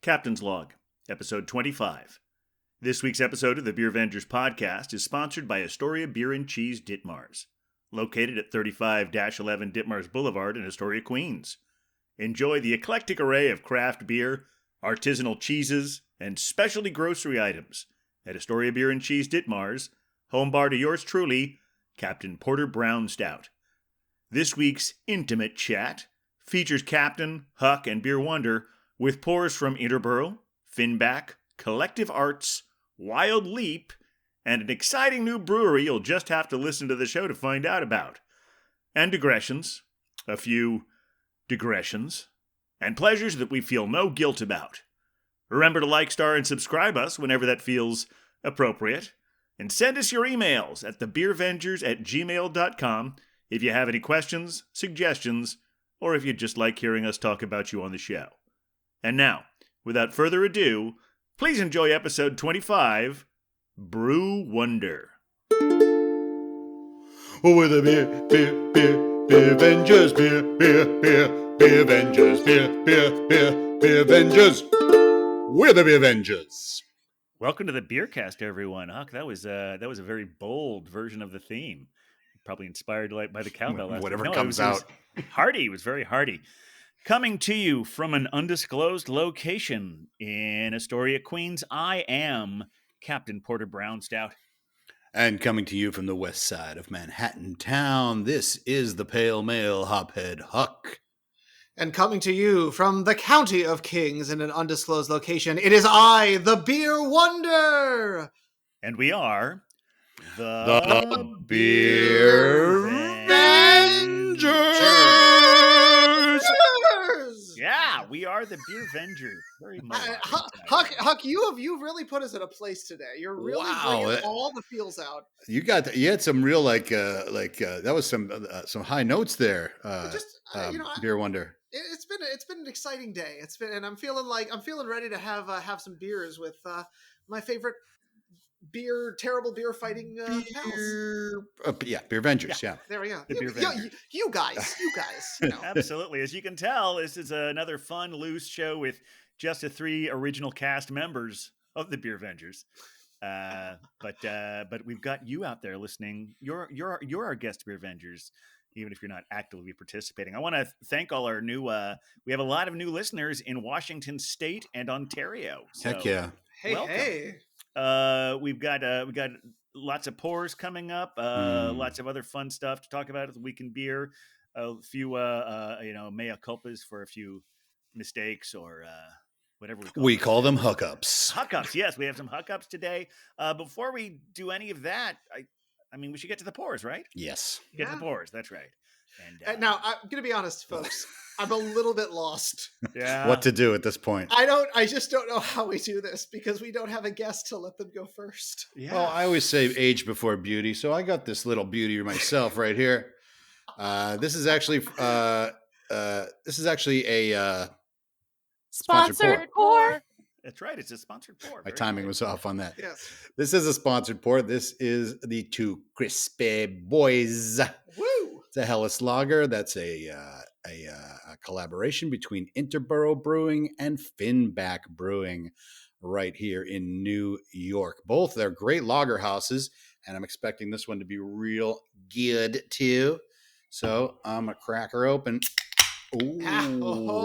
Captain's Log, Episode 25. This week's episode of the Beer Vengers podcast is sponsored by Astoria Beer and Cheese Ditmars, located at 35-11 Ditmars Boulevard in Astoria, Queens. Enjoy the eclectic array of craft beer, artisanal cheeses, and specialty grocery items at Astoria Beer and Cheese Ditmars, home bar to yours truly, Captain Porter Brown Stout. This week's Intimate Chat features Captain, Huck, and Beer Wonder with pours from Interborough, Finback, Collective Arts, Wild Leap, and an exciting new brewery you'll just have to listen to the show to find out about. And digressions, a few digressions, and pleasures that we feel no guilt about. Remember to like, star, and subscribe us whenever that feels appropriate. And send us your emails at thebeervengers@gmail.com if you have any questions, suggestions, or if you'd just like hearing us talk about you on the show. And now, without further ado, please enjoy episode 25, Brew Wonder. Oh, we're the beer Vengers, beer Vengers, beer Vengers. We're the Beer Vengers. Welcome to the Beercast, everyone. Huck, that was a very bold version of the theme. Probably inspired by the cowbell. Whatever comes out. It was hearty. It was very hearty. Coming to you from an undisclosed location in Astoria, Queens, I am Captain Porter Brown Stout. And coming to you from the west side of Manhattan town, this is the Pale Male Hophead Huck. And coming to you from the County of Kings in an undisclosed location, it is I, the Beer Wonder! And we are the Beer Vengers! Yeah, we are the Beer Vengers. Very much. Huck, you've really put us in a place today. You're really bringing all the feels out. You had some real that was some high notes there. Beer Wonder. It's been an exciting day. And I'm feeling ready to have some beers with my favorite terrible beer fighting pals. Beer Vengers. Yeah. There we go. The You guys. You know. Absolutely. As you can tell, this is another fun, loose show with just the three original cast members of the Beer Vengers. But we've got you out there listening. You're our guest Beer Vengers, even if you're not actively participating. I want to thank all our new. We have a lot of new listeners in Washington State and Ontario. So Heck yeah! Welcome. Hey. We got lots of pours coming up. Lots of other fun stuff to talk about at the Week in Beer. A few mea culpas for a few mistakes or whatever we call them hookups. Hookups, yes, we have some hookups today. Before we do any of that, I mean, we should get to the pours, right? Yes, get to the pours. That's right. And now I'm gonna be honest, folks. I'm a little bit lost. Yeah. What to do at this point? I just don't know how we do this because we don't have a guest to let them go first. Yeah. Well, I always say age before beauty, so I got this little beauty myself right here. This is actually a sponsored pour. That's right. It's a sponsored pour. My timing was off on that. Yes. This is a sponsored pour. This is the Two Crispy Boys. Woo! It's a Hellas Lager. That's a collaboration between Interborough Brewing and Finback Brewing right here in New York. Both they're great lager houses, and I'm expecting this one to be real good too. So I'm going to crack her open. Ooh,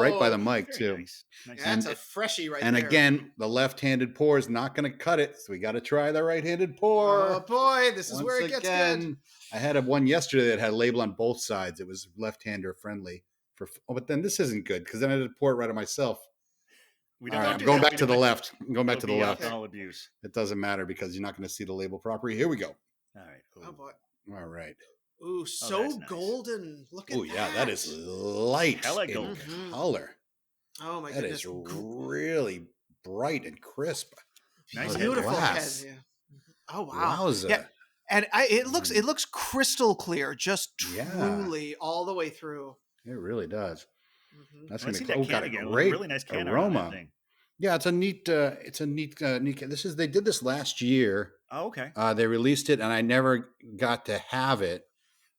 right by the mic too. Nice. Yeah, that's a freshie right and there. And again, the left-handed pour is not going to cut it, so we got to try the right-handed pour. Oh boy, this is where it gets good. I had one yesterday that had a label on both sides. It was left-hander friendly. But then this isn't good because then I had to pour it right on myself. I'm going back to the left. I'm going back to the left. Alcohol abuse. It doesn't matter because you're not going to see the label properly. Here we go. All right. Ooh. Oh boy. All right. Ooh, so that's nice. Golden. Look at that. Oh yeah, that is light Hella in golden. color. Oh my That goodness. is really bright and crisp. Nice Beautiful glass. head. Yeah. Oh wow. Wowza. Yeah. And it looks crystal clear, just Yeah. truly all the way through. It really does. Mm-hmm. That's Let's going see to that got can a again. great Really nice can art on aroma. that thing. Yeah, it's a neat. They did this last year. Oh, okay. They released it, and I never got to have it.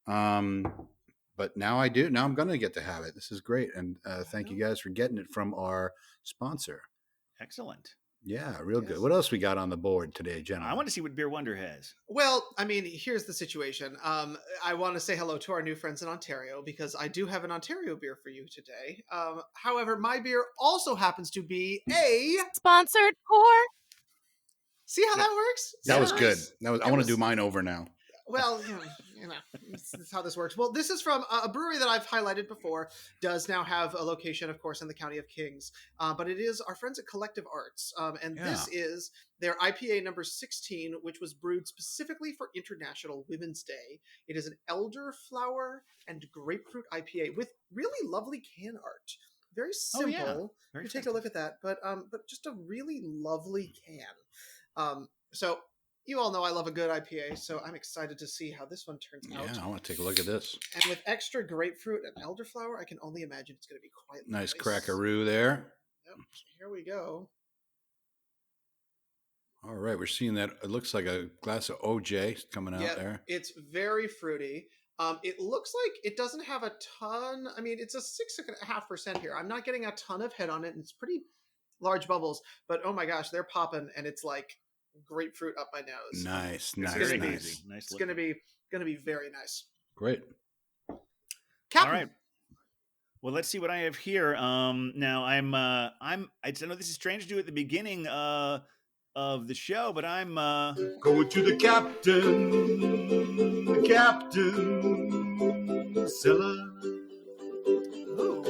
But now I do. Now I'm going to get to have it. This is great, and thank you guys for getting it from our sponsor. Excellent. Yeah, real good. What else we got on the board today, gentlemen? I want to see what Beer Wonder has. Well, I mean, here's the situation. I want to say hello to our new friends in Ontario because I do have an Ontario beer for you today. However, my beer also happens to be a Sponsored for. See how that works? That was good. Nice. I want to do mine over now. Well, that's how this works. Well, this is from a brewery that I've highlighted before. Does now have a location, of course, in the County of Kings, but it is our friends at Collective Arts, and this is their IPA number 16, which was brewed specifically for International Women's Day. It is an elderflower and grapefruit IPA with really lovely can art. Very simple. Very you take a look at that, but just a really lovely can. So. You all know I love a good IPA, so I'm excited to see how this one turns out. Yeah, I want to take a look at this. And with extra grapefruit and elderflower, I can only imagine it's going to be quite nice. Crackaroo there. Yep. Here we go. All right, we're seeing that. It looks like a glass of OJ coming out there. It's very fruity. It looks like it doesn't have a ton. I mean, it's a 6.5% here. I'm not getting a ton of head on it, and it's pretty large bubbles. But oh my gosh, they're popping, and it's like grapefruit up my nose. Nice. It's gonna be very nice. Great. Captain. All right. Well, let's see what I have here. Now I know this is strange to do at the beginning of the show, but I'm going to the captain cellar. Ooh.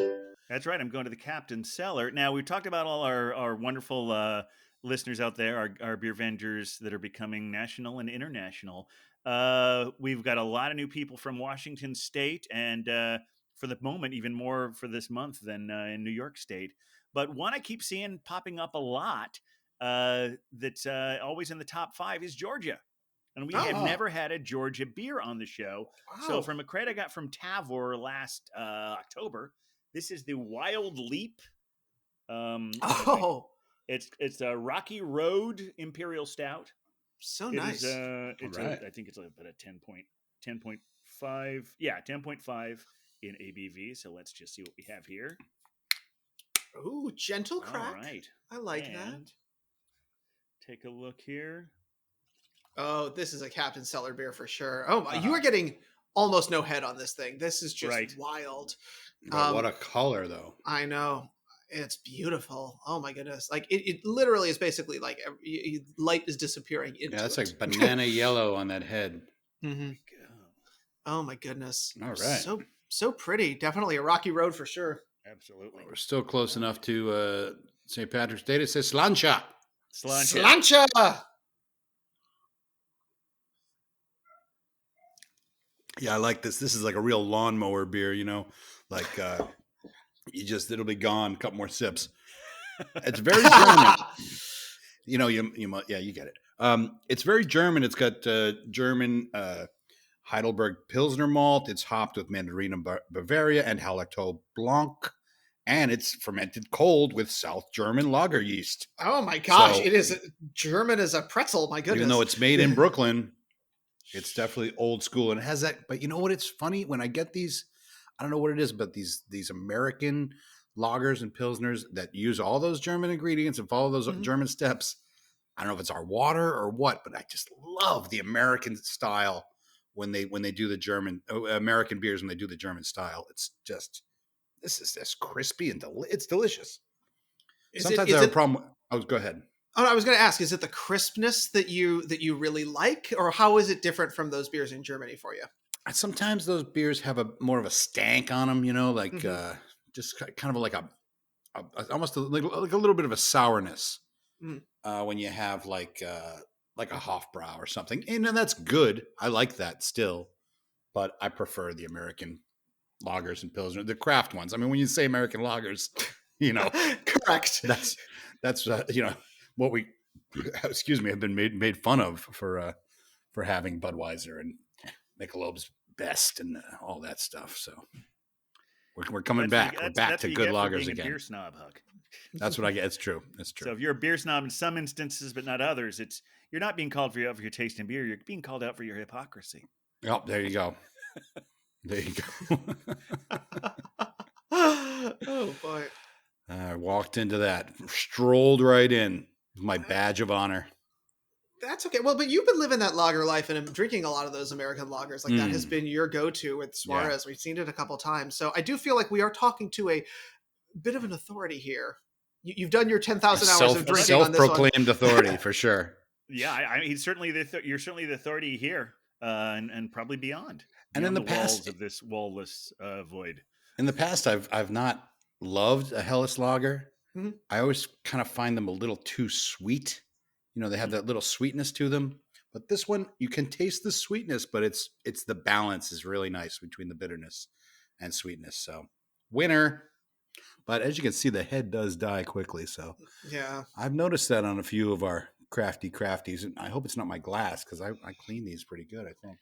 That's right. I'm going to the Captain's Cellar. Now, we've talked about all our wonderful listeners out there, our beer vendors that are becoming national and international. We've got a lot of new people from Washington State, and for the moment, even more for this month than in New York State. But one I keep seeing popping up a lot that's always in the top 5 is Georgia. And we have never had a Georgia beer on the show. Wow. So from a crate I got from Tavor last October, this is the Wild Leap. It's a Rocky Road Imperial Stout. So nice. I right. think it's about a 10.5. Yeah, 10.5 in ABV. So let's just see what we have here. Ooh, gentle crack. All right. I like that. Take a look here. Oh, this is a Captain Cellar beer for sure. Oh, you are getting almost no head on this thing. This is just wild. What a color, though. I know. It's beautiful. Oh my goodness. Like it literally is basically like light is disappearing into that's it. like banana yellow on that head. Mm-hmm. Oh my goodness. All right. So pretty. Definitely a rocky road for sure. Absolutely. We're still close enough to St. Patrick's Day. It says Slancha. Slancha. Yeah, I like this. This is like a real lawnmower beer, like it'll be gone. A couple more sips. It's very German. You get it. It's very German. It's got German Heidelberg Pilsner malt. It's hopped with Mandarina Bavaria and Hallertau Blanc. And it's fermented cold with South German lager yeast. Oh my gosh. So, it is German as a pretzel. My goodness. Even though it's made in Brooklyn, it's definitely old school. And it has that. But you know what? It's funny when I get these, I don't know what it is, but these American lagers and pilsners that use all those German ingredients and follow those German steps. I don't know if it's our water or what, but I just love the American style when they do the American beers when they do the German style. It's just this is just crispy and it's delicious. Sometimes I have a problem. Go ahead. Oh, I was going to ask: is it the crispness that you really like, or how is it different from those beers in Germany for you? Sometimes those beers have more of a stank on them, like just kind of like almost like a little bit of a sourness when you have like a Hofbrau or something, and that's good. I like that still, but I prefer the American lagers and pilsner, the craft ones. I mean, when you say American lagers, correct. That's what we have been made fun of for having Budweiser and Michelob's Best and all that stuff. So we're coming back. We're back to good lagers again. Beer snob, Huck. That's what I get. It's true. It's true. So if you're a beer snob in some instances, but not others, you're not being called for your taste in beer. You're being called out for your hypocrisy. Oh, there you go. There you go. Oh boy. I walked into that, strolled right in, my badge of honor. That's okay. Well, but you've been living that lager life and drinking a lot of those American lagers. Like that has been your go-to with Suarez. We've seen it a couple times. So I do feel like we are talking to a bit of an authority here. You've done your 10,000 hours of drinking on this one. Self-proclaimed authority for sure. Yeah, I mean, he's certainly you're certainly the authority here, and probably beyond. And in the walls past of this wallless void. In the past, I've not loved a Helles lager. Mhm. I always kind of find them a little too sweet. They have that little sweetness to them. But this one, you can taste the sweetness, but it's the balance is really nice between the bitterness and sweetness. So winner. But as you can see, the head does die quickly. So Yeah, I've noticed that on a few of our crafties. And I hope it's not my glass because I clean these pretty good, I think.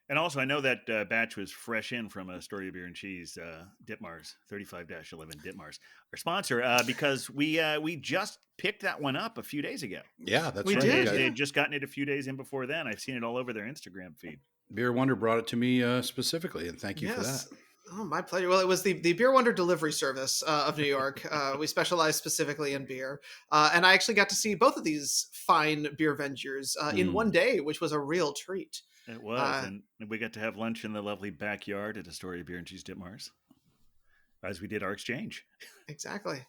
And also, I know that batch was fresh in from Astoria Beer and Cheese, Ditmars, 35-11 Ditmars, our sponsor, because we just picked that one up a few days ago. Yeah, that's We right. did. They had just gotten it a few days in before then. I've seen it all over their Instagram feed. Beer Wonder brought it to me specifically, and thank you for that. Oh, my pleasure. Well, it was the Beer Wonder delivery service of New York. We specialize specifically in beer. And I actually got to see both of these fine beer ventures in one day, which was a real treat. It was. And we got to have lunch in the lovely backyard at Astoria Beer and Cheese Ditmars, as we did our exchange. Exactly.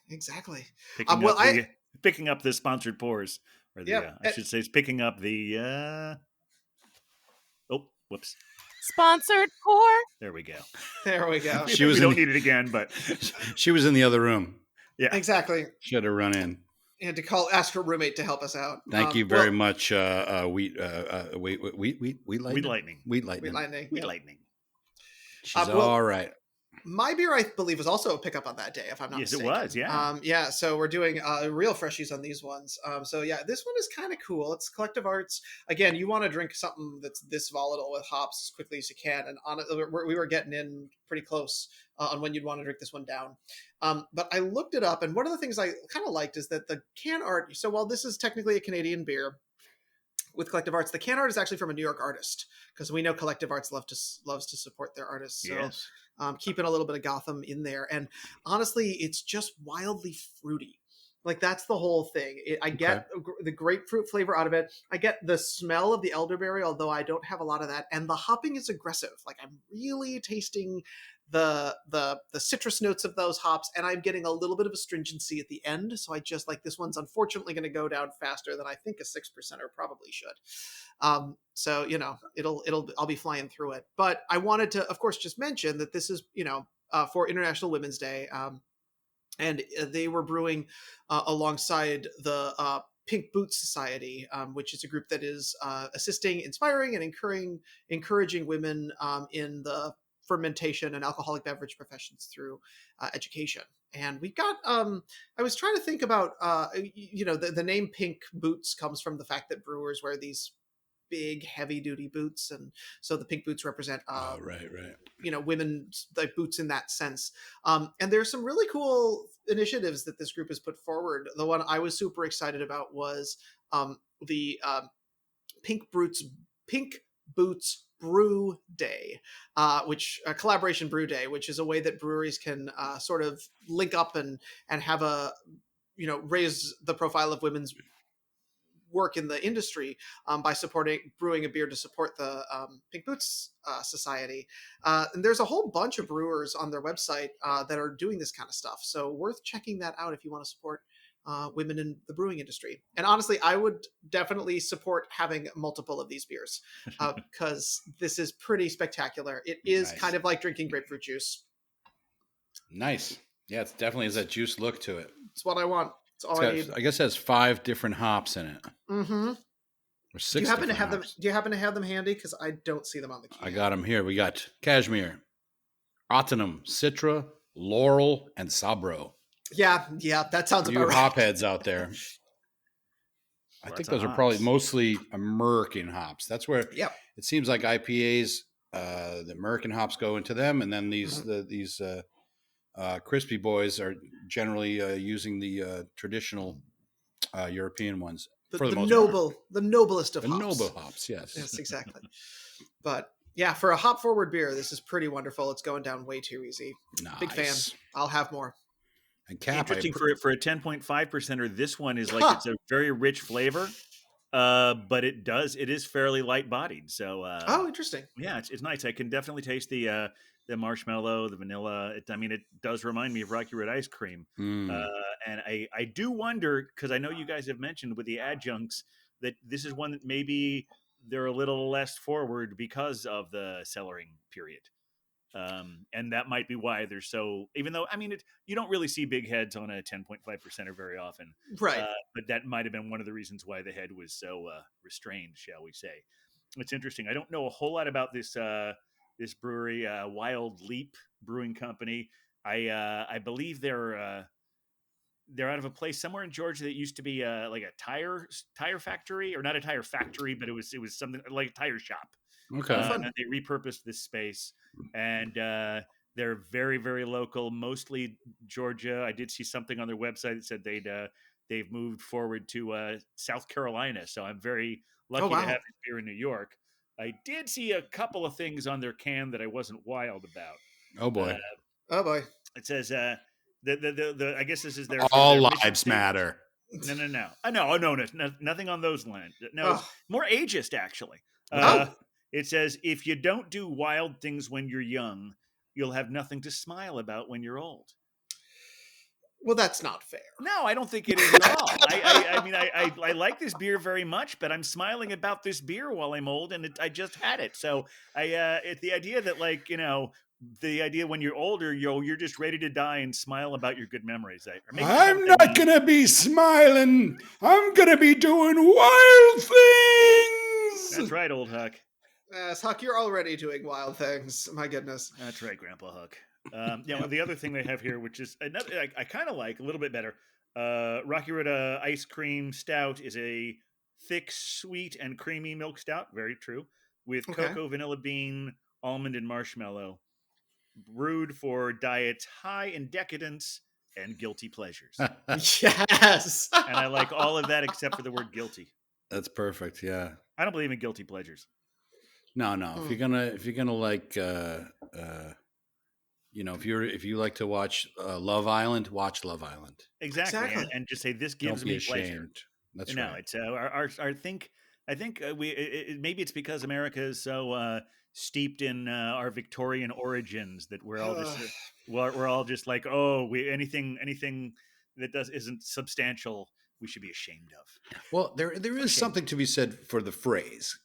Picking up the sponsored pours. Or the, I should say, it's picking up the... whoops. Sponsored pour. There we go. We don't need it again, but she was in the other room. Yeah, exactly. Should have run in. And to ask her roommate to help us out. Thank you very much, Wheat Lightning. She's all right. My beer, I believe, was also a pickup on that day, if I'm not mistaken. Yes, it was, yeah. So we're doing real freshies on these ones. This one is kind of cool. It's Collective Arts. Again, you want to drink something that's this volatile with hops as quickly as you can. And we were getting in pretty close on when you'd want to drink this one down. But I looked it up, and one of the things I kind of liked is that the can art, so while this is technically a Canadian beer, with Collective Arts, the can art is actually from a New York artist, because we know Collective Arts loves to support their artists. So yes. Keeping a little bit of Gotham in there. And honestly, it's just wildly fruity. Like, that's the whole thing. I get the grapefruit flavor out of it. I get the smell of the elderberry, although I don't have a lot of that. And the hopping is aggressive. Like, I'm really tasting the citrus notes of those hops, and I'm getting a little bit of astringency at the end. So I just like, this one's unfortunately going to go down faster than I think a 6%er probably should. I'll be flying through it. But I wanted to, of course, just mention that this is, for International Women's Day. And they were brewing alongside the Pink Boots Society, which is a group that is assisting, inspiring, and encouraging women in the fermentation and alcoholic beverage professions through education. And we got, I was trying to think about, the name Pink Boots comes from the fact that brewers wear these big heavy duty boots, and so the pink boots represent women's like boots in that sense. And there's some really cool initiatives that this group has put forward. The one I was super excited about was the Pink Boots Brew Day, which collaboration brew day, which is a way that breweries can sort of link up and have raise the profile of women's work in the industry by brewing a beer to support the Pink Boots Society. And there's a whole bunch of brewers on their website that are doing this kind of stuff. So worth checking that out if you want to support women in the brewing industry. And honestly, I would definitely support having multiple of these beers because this is pretty spectacular. It is kind of like drinking grapefruit juice. Nice. Yeah, it definitely has that juice look to it. It's what I want. I guess it has 5 different hops in it. Mm-hmm. Or 6. Do you happen to have them? Do you happen to have them handy? Because I don't see them on the key. I got them here. We got Cashmere, Autumn, Citra, Laurel, and Sabro. Yeah, that sounds about right. Hop heads out there. I think those are probably mostly American hops. That's where it seems like IPAs, the American hops go into them, and then these crispy boys are generally using the traditional European ones for the most part. The noblest of hops. The noble hops, yes. Yes, exactly. But yeah, for a hop forward beer, this is pretty wonderful. It's going down way too easy. Nice. Big fan. I'll have more. And Cap, Interesting for a 10.5%er. This one is like it's a very rich flavor, but it is fairly light bodied. So Oh, interesting. yeah, it's nice. I can definitely taste the marshmallow, the vanilla. It does remind me of Rocky Road ice cream. And I do wonder, because I know you guys have mentioned with the adjuncts that this is one that maybe they're a little less forward because of the cellaring period. And that might be why they're so, even though, you don't really see big heads on a 10.5%er very often. Right. But that might have been one of the reasons why the head was so restrained, shall we say. It's interesting. I don't know a whole lot about this this brewery, Wild Leap Brewing Company. I believe they're out of a place somewhere in Georgia that used to be like a tire factory, or not a tire factory, but it was something like a tire shop. Okay. And then they repurposed this space, and they're very, very local, mostly Georgia. I did see something on their website that said they've moved forward to South Carolina. So I'm very lucky to have this beer in New York. I did see a couple of things on their can that I wasn't wild about. Oh boy. Oh boy. It says the I guess this is their all their lives mission matter. No. No, nothing on those lines. No, it's more ageist actually. It says, if you don't do wild things when you're young, you'll have nothing to smile about when you're old. Well, that's not fair. No, I don't think it is at all. I like this beer very much, but I'm smiling about this beer while I'm old, and I just had it. So it's the idea that, like, the idea when you're older, you're just ready to die and smile about your good memories. I'm not going to be smiling. I'm going to be doing wild things. That's right, old Huck. Yes, Huck, you're already doing wild things. My goodness. That's right, Grandpa Huck. The other thing they have here, which is another, I kind of like a little bit better. Rocky Road Ice Cream Stout is a thick, sweet, and creamy milk stout. Very true. With cocoa, vanilla bean, almond, and marshmallow. Brewed for diets high in decadence and guilty pleasures. Yes. And I like all of that except for the word guilty. That's perfect. Yeah. I don't believe in guilty pleasures. No. If you're gonna like, if you like to watch Love Island, watch Love Island. Exactly. And just say, this gives me pleasure. That's right. It's I think maybe it's because America is so steeped in our Victorian origins that we're all just we're all just like, anything that isn't substantial, we should be ashamed of. Well, there is something to be said for the phrase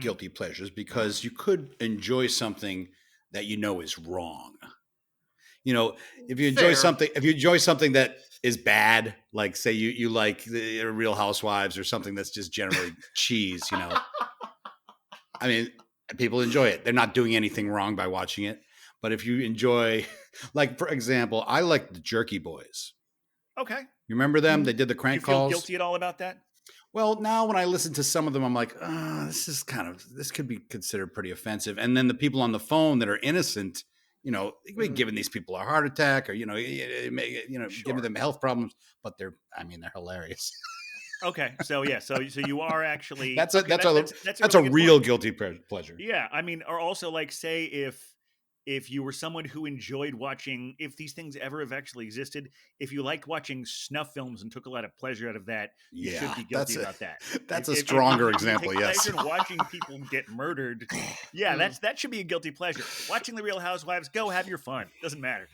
guilty pleasures, because you could enjoy something that is wrong. If you enjoy something that is bad, like say you like the Real Housewives or something that's just generally cheese, people enjoy it. They're not doing anything wrong by watching it. But if you enjoy, like, for example, I like the Jerky Boys. Okay. You remember them? They did the crank calls. You feel guilty at all about that? Well, now when I listen to some of them, I'm like, this could be considered pretty offensive. And then the people on the phone that are innocent, giving these people a heart attack or, giving them health problems, but they're hilarious. Okay. So you are actually, that's a really real guilty pleasure. Yeah. Or also, like, say if you were someone who enjoyed watching, if these things ever have actually existed, if you liked watching snuff films and took a lot of pleasure out of that, you should be guilty about that. That's a stronger example, yes. Watching people get murdered, that should be a guilty pleasure. Watching The Real Housewives, go have your fun. Doesn't matter.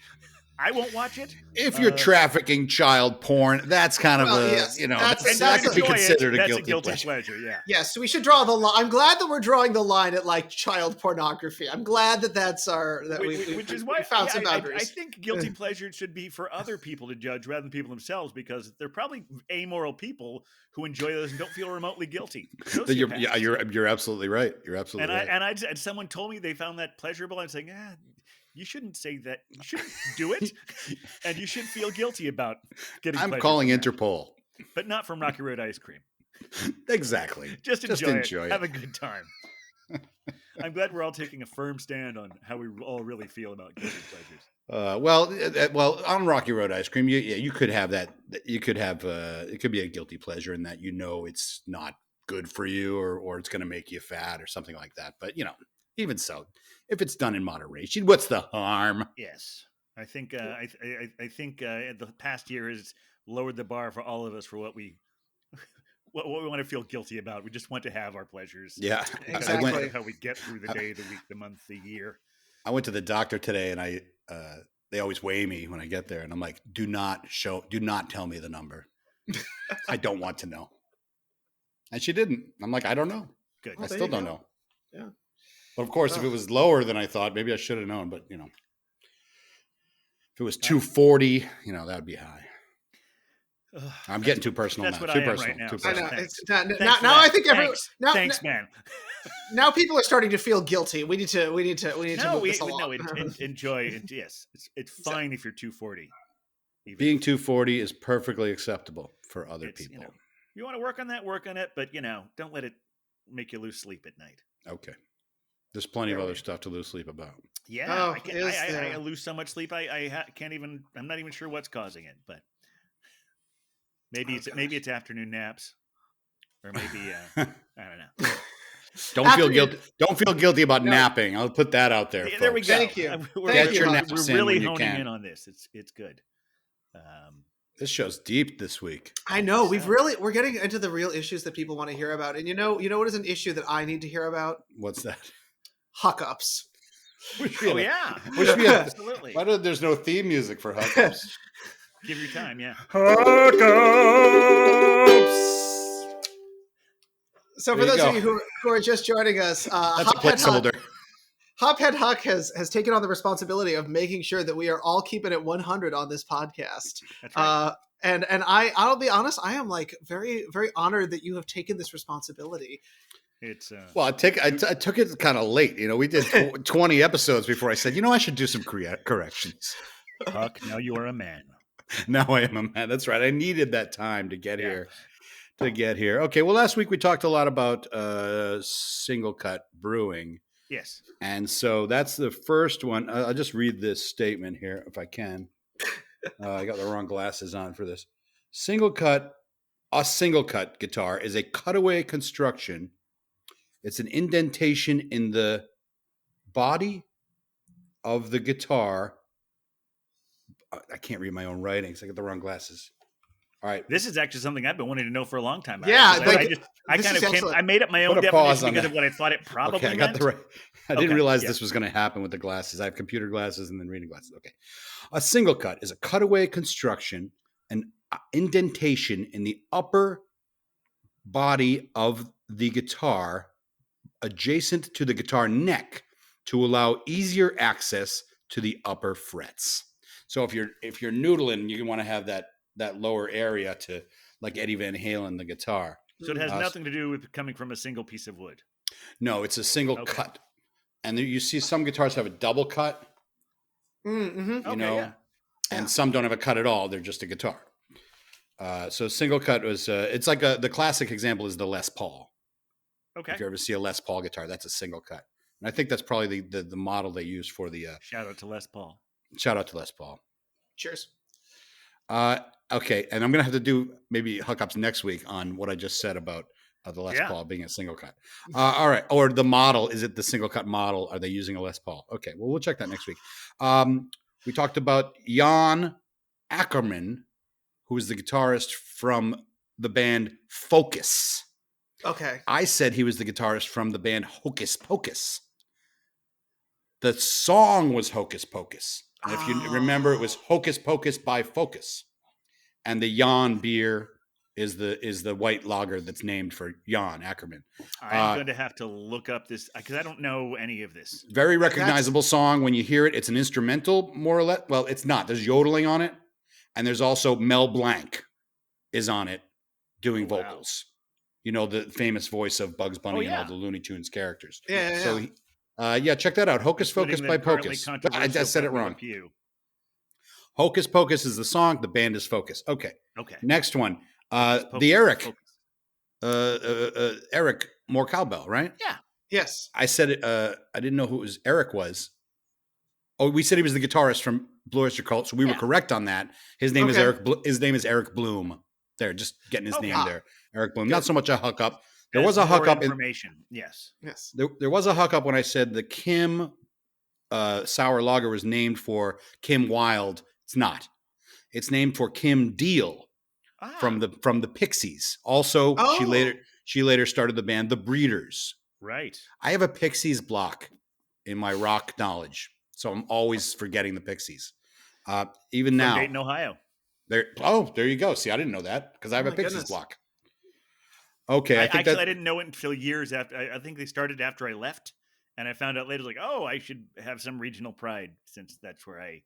I won't watch it. If you're trafficking child porn, that's kind of that could be considered a guilty pleasure. Yeah. Yes, so we should draw the line. I'm glad that we're drawing the line at, like, child pornography. I'm glad that's which is why we found some boundaries. I think guilty pleasure should be for other people to judge rather than people themselves, because they're probably amoral people who enjoy those and don't feel remotely guilty. You're absolutely right. You're absolutely right. And someone told me they found that pleasurable. I'm saying, you shouldn't say that. You shouldn't do it, and you should feel guilty about getting. I'm calling Interpol, but not from Rocky Road Ice Cream. Exactly. Just enjoy it. Have a good time. I'm glad we're all taking a firm stand on how we all really feel about guilty pleasures. Well, on Rocky Road Ice Cream, you could have that. You could have it could be a guilty pleasure in that it's not good for you, or it's going to make you fat or something like that. But even so, if it's done in moderation, what's the harm? Yes. I think I think the past year has lowered the bar for all of us for what we what we want to feel guilty about. We just want to have our pleasures. Yeah, That's I went. part of how we get through the day, the week, the month, the year. I went to the doctor today, and they always weigh me when I get there, and I'm like, do not tell me the number. I don't want to know. And she didn't. I'm like, I don't know. Good. I still don't know. Yeah. But of course, if it was lower than I thought, maybe I should have known. But if it was 240, that would be high. I'm getting too personal that's now. What Too I am personal. right now. Too I personal. know. Thanks. It's now I think everyone. Thanks, man. Now people are starting to feel guilty. We need to move this along. No, enjoy it. Yes, it's fine if you're 240. Being 240 is perfectly acceptable for other people. You want to work on that, work on it, but don't let it make you lose sleep at night. Okay. There's plenty of other stuff to lose sleep about. Yeah, I lose so much sleep. I can't even. I'm not even sure what's causing it, but maybe it's afternoon naps, or maybe I don't know. Don't feel guilty. Don't feel guilty about napping. I'll put that out there. There we go. Thank you. Get your naps We're in really when you honing can. in on this. It's good. This show's deep this week. I know we're getting into the real issues that people want to hear about, and you know what is an issue that I need to hear about? What's that? Hookups. Oh yeah, absolutely. Why there's no theme music for hookups? Give your time, yeah. Hookups. So for those of you who are just joining us, that's a placeholder. Hophead Huck has taken on the responsibility of making sure that we are all keeping it 100 on this podcast. That's right. And I'll be honest, I am like very, very honored that you have taken this responsibility. It's well, I took it kind of late. We did 20 episodes before I said, I should do some corrections. Huck, now you are a man. Now I am a man. That's right. I needed that time to get here. Okay. Well, last week we talked a lot about single cut brewing. Yes. And so that's the first one. I'll just read this statement here if I can. I got the wrong glasses on for this. A single cut guitar is a cutaway construction. It's an indentation in the body of the guitar. I can't read my own writings. I got the wrong glasses. All right. This is actually something I've been wanting to know for a long time. Yeah, I made up my own definition because of what I thought it probably meant. I got the right. I didn't realize this was going to happen with the glasses. I have computer glasses and then reading glasses. Okay. A single cut is a cutaway construction, an indentation in the upper body of the guitar adjacent to the guitar neck to allow easier access to the upper frets. So if you're noodling, you want to have that lower area to, like Eddie Van Halen, the guitar. So it has nothing to do with coming from a single piece of wood. No, it's a single cut. And you see some guitars have a double cut. Mm-hmm. And some don't have a cut at all. They're just a guitar. So single cut was it's like the classic example is the Les Paul. Okay. If you ever see a Les Paul guitar, that's a single cut. And I think that's probably the model they use for the shout out to Les Paul. Shout out to Les Paul. Cheers. Okay, and I'm gonna have to do maybe hookups next week on what I just said about the Les Paul being a single cut. All right, or the model, is it the single cut model? Are they using a Les Paul? Okay, well, we'll check that next week. We talked about Jan Ackerman, who is the guitarist from the band Focus. Okay. I said he was the guitarist from the band Hocus Pocus. The song was Hocus Pocus. And if you remember, it was Hocus Pocus by Focus. And the Jan beer is the white lager that's named for Jan Ackerman. I'm going to have to look up this because I don't know any of this. Very recognizable song. When you hear it, it's an instrumental, more or less. Well, it's not. There's yodeling on it. And there's also Mel Blanc is on it doing vocals. The famous voice of Bugs Bunny and all the Looney Tunes characters. Yeah. So, check that out. Hocus Pocus by Pocus. I said it wrong. Hocus Pocus is the song. The band is Focus. Okay. Next one. The Eric. Eric, more cowbell, right? Yeah. Yes. I said it. I didn't know who Eric was. Oh, we said he was the guitarist from Blue Oyster Cult, so we were correct on that. His name is Eric. His name is Eric Bloom. There, just getting his name there. Eric Bloom. Good. Not so much a hookup. There was a hookup. Information. Yes. There was a hookup when I said the Kim sour lager was named for Kim Wilde. It's not. It's named for Kim Deal from the Pixies. Also, she later started the band The Breeders. Right. I have a Pixies block in my rock knowledge, so I'm always forgetting the Pixies. Even From now, Dayton, Ohio. there you go. See, I didn't know that because I have a Pixies goodness. block. Okay, I think I didn't know it until years after. I think they started after I left, and I found out later, like, oh, I should have some regional pride since that's where I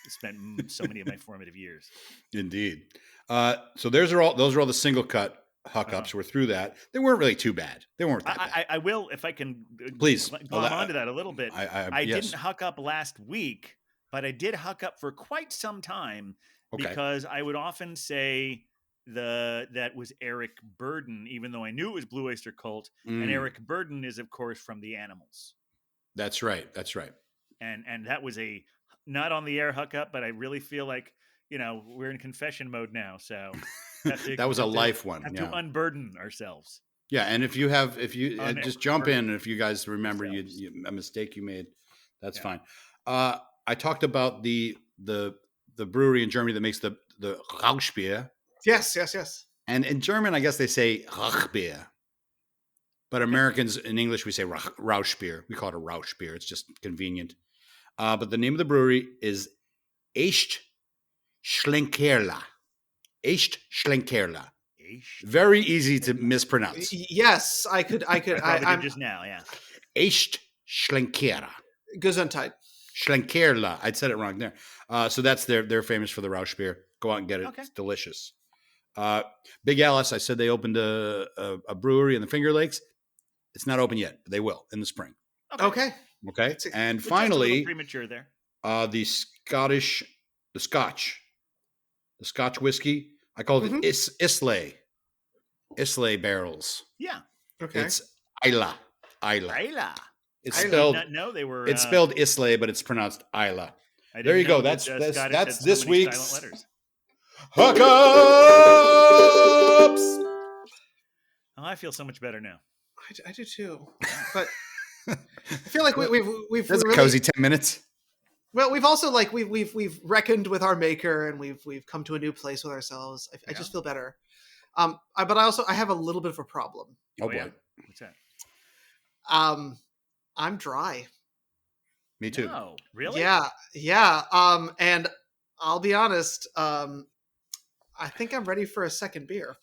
spent so many of my formative years. Indeed. So those are all the single cut huck ups. We're through that. They weren't really too bad. They weren't that bad. I will, if I can, Please glom onto that a little bit. I yes. didn't huck up last week, but I did huck up for quite some time because I would often say that was Eric Burden, even though I knew it was Blue Oyster Cult. And Eric Burden is, of course, from the Animals. That's right. And that was a not on the air huck up, but I really feel like, we're in confession mode now. So that was a life one. Have to unburden ourselves. Yeah. And if you just jump in, if you guys remember a mistake you made, that's fine. I talked about the brewery in Germany that makes the Rauchbier. Yes. And in German, I guess they say Rauchbier. But Americans, in English, we say Rauchbier. We call it a Rauchbier. It's just convenient. But the name of the brewery is Echt Schlenkerla. Echt Schlenkerla. Very easy to mispronounce. Yes, I could. I'm just now, yeah. Echt Schlenkera. Gesundheit. Schlenkerla. I'd said it wrong there. So that's they're famous for the Rauchbier. Go out and get it. Okay. It's delicious. Big Alice, I said they opened a brewery in the Finger Lakes. It's not open yet, but they will in the spring. Okay. And finally, a little premature there. The Scotch whiskey. I call it Islay barrels. Yeah. Okay. It's Isla. It's spelled. They were. It's spelled Islay, but it's pronounced Isla. There you go. That's this week's Hookups. Oh, I feel so much better now. I do too, but I feel like we've that's really, a cozy 10 minutes. Well, we've also we've reckoned with our maker and we've come to a new place with ourselves. I just feel better. But I have a little bit of a problem. Oh boy, yeah. What's that? I'm dry. Me too. No, really? Yeah. And I'll be honest. I think I'm ready for a second beer.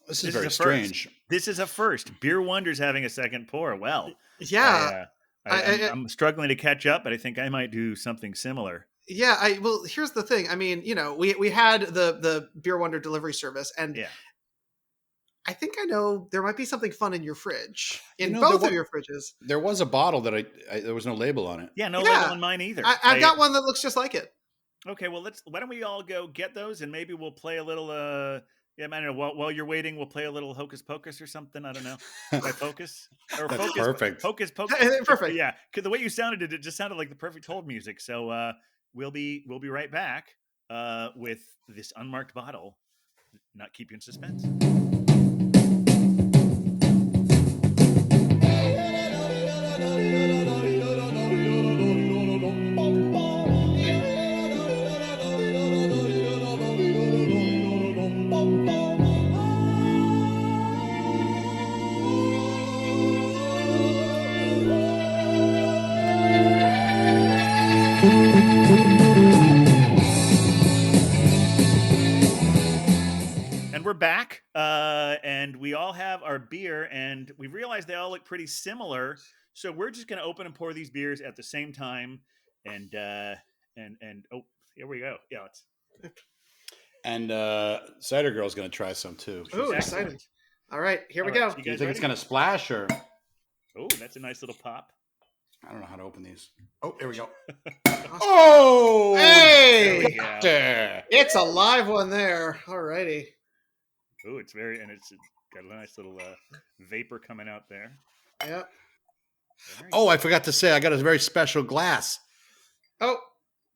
This is very strange. This is a first. Beer Wonder's having a second pour. Well, yeah. I'm struggling to catch up, but I think I might do something similar. Yeah. Well, here's the thing. I mean, we had the Beer Wonder delivery service, and I think I know there might be something fun in your fridge, both of your fridges. There was a bottle that there was no label on it. Yeah, no label on mine either. I've got one that looks just like it. Okay, well, why don't we all go get those, and maybe we'll play a little, I don't know, while you're waiting, we'll play a little Hocus Pocus or something, I don't know, by Focus? Or That's Focus, perfect. Hocus Pocus. Perfect. Yeah, because the way you sounded it just sounded like the perfect hold music, so we'll be right back with this unmarked bottle, not keep you in suspense. And we're back, and we all have our beer, and we realize they all look pretty similar. So we're just going to open and pour these beers at the same time, and oh, here we go. Yeah, and Cider Girl's going to try some too. Oh, exciting! All right, here we go. Do you think it's going to splash or? Oh, that's a nice little pop. I don't know how to open these. Oh, there we go. Oh, hey! It's a live one there. All righty. Oh, it's got a nice little vapor coming out there. Yep. Oh, I forgot to say, I got a very special glass. Oh,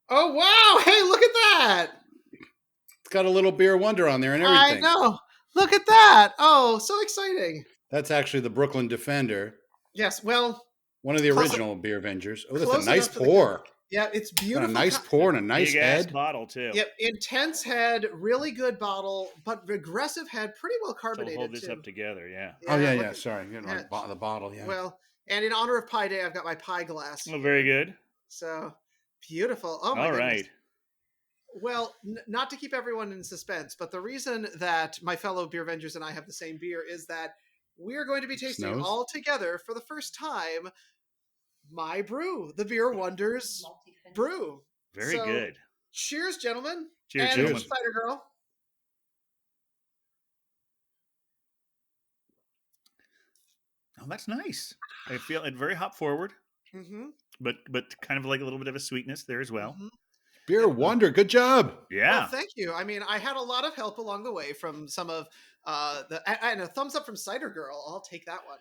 wow. Hey, look at that. It's got a little Beer Wonder on there and everything. I know. Look at that. Oh, so exciting. That's actually the Brooklyn Defender. Yes. Well, One of the Close original Beer Avengers. Oh, that's a Close nice enough to the pour. Yeah, it's Got a beautiful. nice pour and a nice Big ass head. bottle too. Yep, intense head, really good bottle, but aggressive head, pretty well So carbonated hold this too. up together. Yeah. Oh yeah, look yeah. at- Sorry, I'm getting yeah. the bottle. Yeah. Well, and in honor of Pie Day, I've got my pie glass. Oh, very here. good. So beautiful. Oh my All goodness. right. Well, not to keep everyone in suspense, but the reason that my fellow Beer Avengers and I have the same beer is that we are going to be tasting Snows? all together for the first time my brew, the Beer Wonders brew. Very So, good. Cheers, gentlemen. Cheers, and gentlemen. Cider Girl. Oh, that's nice. I feel it very hop forward, Mm-hmm. but kind of like a little bit of a sweetness there as well. Mm-hmm. Beer Wonder. Good job. Yeah. Well, thank you. I mean, I had a lot of help along the way from some of and a thumbs up from Cider Girl. I'll take that one.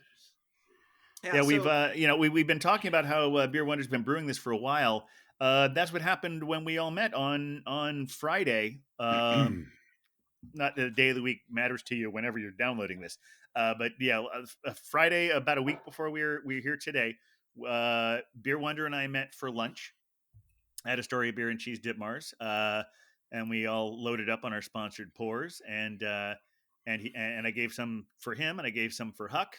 Yeah, we've so- we've been talking about how Beer Wonder's been brewing this for a while. That's what happened when we all met on Friday. Not the day of the week matters to you whenever you're downloading this. But yeah, Friday, about a week before we're here today, Beer Wonder and I met for lunch at Astoria Beer and Cheese Ditmars, and we all loaded up on our sponsored pours, and I gave some for him, and I gave some for Huck,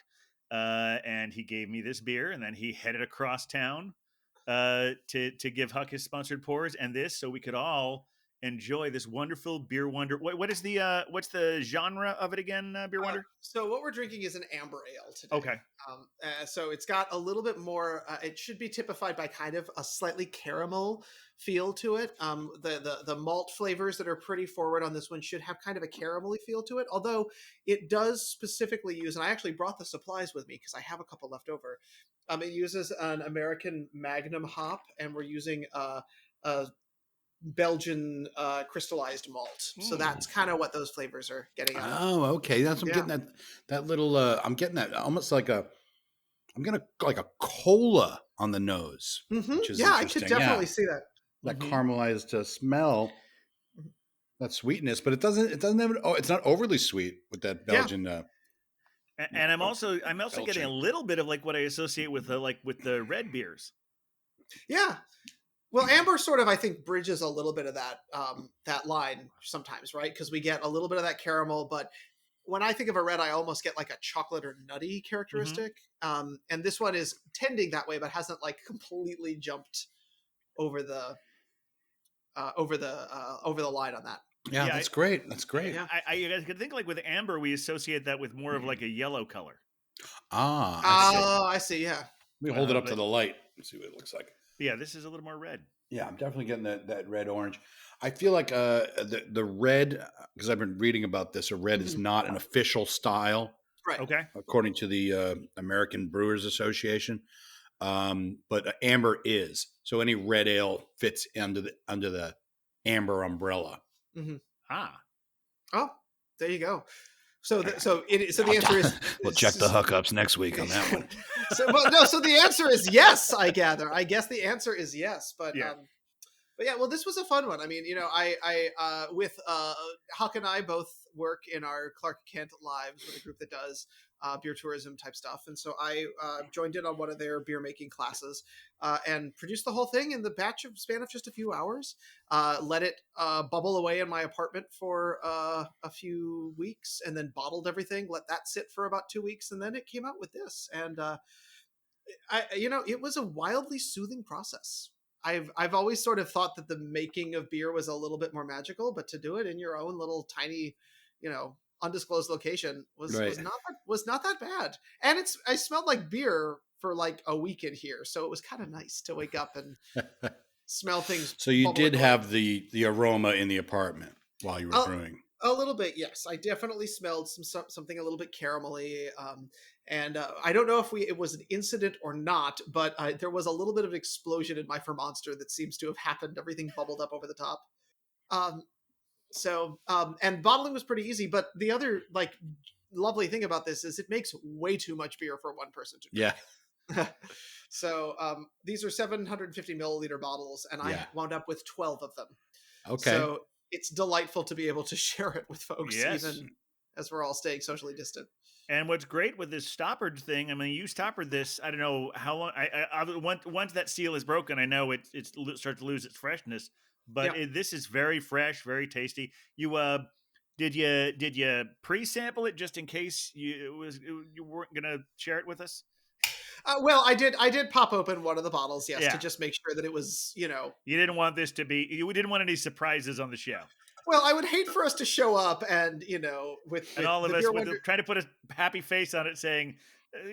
and he gave me this beer, and then he headed across town to give Huck his sponsored pours and this, so we could all enjoy this wonderful Beer Wonder. What is the what's the genre of it again? Beer Wonder. So what we're drinking is an amber ale today. Okay. So it's got a little bit more. It should be typified by kind of a slightly caramel feel to it. The malt flavors that are pretty forward on this one should have kind of a caramelly feel to it. Although it does specifically use, and I actually brought the supplies with me because I have a couple left over. It uses an American Magnum hop, and we're using a Belgian crystallized malt. So that's kind of what those flavors are getting at. Oh, okay. That's I'm getting that little. I'm getting that almost like a. I'm getting like a cola on the nose. Mm-hmm. Which is Yeah, I could interesting. definitely see that. That caramelized smell. That sweetness, but it doesn't have. Oh, it's not overly sweet with that Belgian. And I'm also getting a little bit of like what I associate with the red beers. Yeah. Well, amber sort of, I think, bridges a little bit of that line sometimes, right? Because we get a little bit of that caramel, but when I think of a red, I almost get like a chocolate or nutty characteristic. And this one is tending that way, but hasn't like completely jumped over the line on that. Yeah, that's great. That's great. Yeah. I could think like with amber, we associate that with more of like a yellow color. I see. Yeah. Let me hold it up to the light and see what it looks like. Yeah, this is a little more red. Yeah, I'm definitely getting that red orange. I feel like the red, because I've been reading about this, a red is not an official style, Right. Okay. according to the American Brewers Association. But amber is. So any red ale fits under the amber umbrella. Mm-hmm. Ah. Oh, there you go. So the answer is We'll check the hookups next week on that one. So the answer is yes, I gather. I guess the answer is yes, but yeah. Well, this was a fun one. I mean, I with Huck and I both work in our Clark Kent Lives with a group that does beer tourism type stuff, and so I joined in on one of their beer making classes and produced the whole thing in the span of just a few hours. Let it bubble away in my apartment for a few weeks, and then bottled everything. Let that sit for about 2 weeks, and then it came out with this. And it was a wildly soothing process. I've always sort of thought that the making of beer was a little bit more magical, but to do it in your own little tiny, undisclosed location was not that bad. And I smelled like beer for like a week in here, so it was kind of nice to wake up and smell things. So you did have the aroma in the apartment while you were brewing. A little bit, yes. I definitely smelled something a little bit caramelly, and I don't know if it was an incident or not, but there was a little bit of an explosion in my Vermonster that seems to have happened. Everything bubbled up over the top. And bottling was pretty easy, but the other like lovely thing about this is it makes way too much beer for one person to drink. Yeah. So these are 750 milliliter bottles, and I wound up with 12 of them. Okay. So it's delightful to be able to share it with folks, Yes. even as we're all staying socially distant. And what's great with this stoppered thing, I mean, you stoppered this. I don't know how long. Once that seal is broken, I know it starts to lose its freshness. But this is very fresh, very tasty. You did you pre-sample it just in case you weren't gonna share it with us? Well, I did pop open one of the bottles, yes, to just make sure that it was, You didn't want this to be. You didn't want any surprises on the show. Well, I would hate for us to show up and, with all of the us Beer with Wonder... trying to put a happy face on it saying,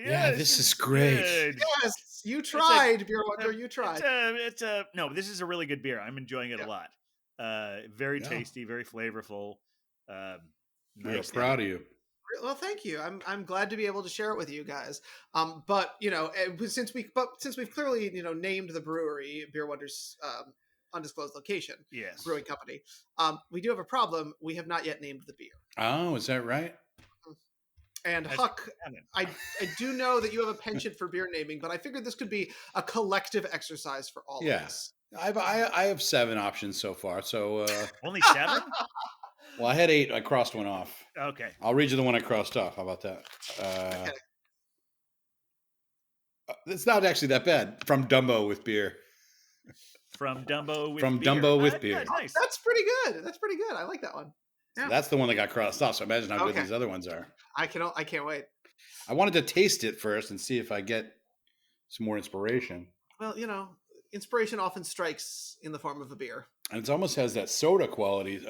yeah, this is great. Good. Yes, you tried, Beer Wonder, you tried. No, this is a really good beer. I'm enjoying it a lot. Very tasty, very flavorful. Real proud of you. Well, thank you. I'm glad to be able to share it with you guys. But since we've clearly named the brewery Beer Wonder's undisclosed location, brewing company, we do have a problem. We have not yet named the beer. Oh, is that right? And Huck, I do know that you have a penchant for beer naming, but I figured this could be a collective exercise for all of us. I have 7 options so far. So only 7? Well, I had 8. I crossed one off. Okay. I'll read you the one I crossed off. How about that? Okay. It's not actually that bad. From Dumbo with beer. From Dumbo with beer. Dumbo with beer. Nice. That's pretty good. That's pretty good. I like that one. Yeah. So that's the one that got crossed off. So imagine how good these other ones are. I can't wait. I wanted to taste it first and see if I get some more inspiration. Well, inspiration often strikes in the form of a beer. And it almost has that soda quality.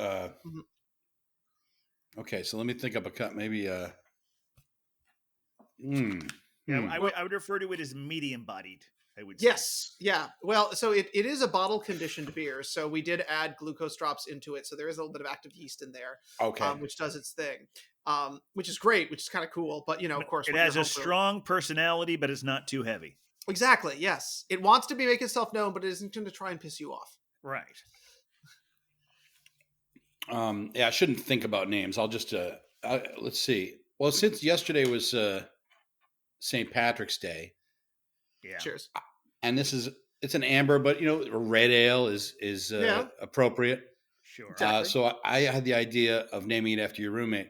Okay, so let me think up a cut. Maybe Yeah, I would refer to it as medium bodied. I would say. Yes. Yeah. Well, so it is a bottle conditioned beer. So we did add glucose drops into it. So there is a little bit of active yeast in there. Okay. Which does its thing. Which is great, which is kind of cool. But of course, it has a strong personality, but it's not too heavy. Exactly. Yes. It wants to make itself known, but it isn't going to try and piss you off. Right. Yeah, I shouldn't think about names. I'll just let's see. Well, since yesterday was St. Patrick's Day. Yeah. Cheers. And it's an amber, but a red ale is appropriate. Sure. Exactly. So I had the idea of naming it after your roommate,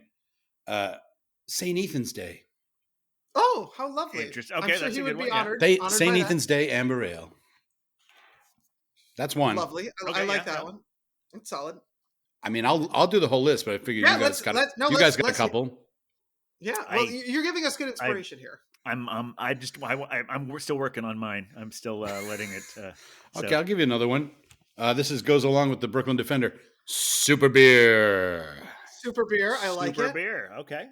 St. Ethan's Day. Oh, how lovely! Interesting. Okay, I'm sure that's he a would good be one. honored. St. Ethan's Day Amber Ale. That's one. Lovely. I like that one. It's solid. I mean, I'll do the whole list, but I figure you guys got a couple. Yeah, well, you're giving us good inspiration here. We're still working on mine. I'm still letting it. Okay, I'll give you another one. This goes along with the Brooklyn Defender. Super beer. Super beer. I like it. Super beer. Okay.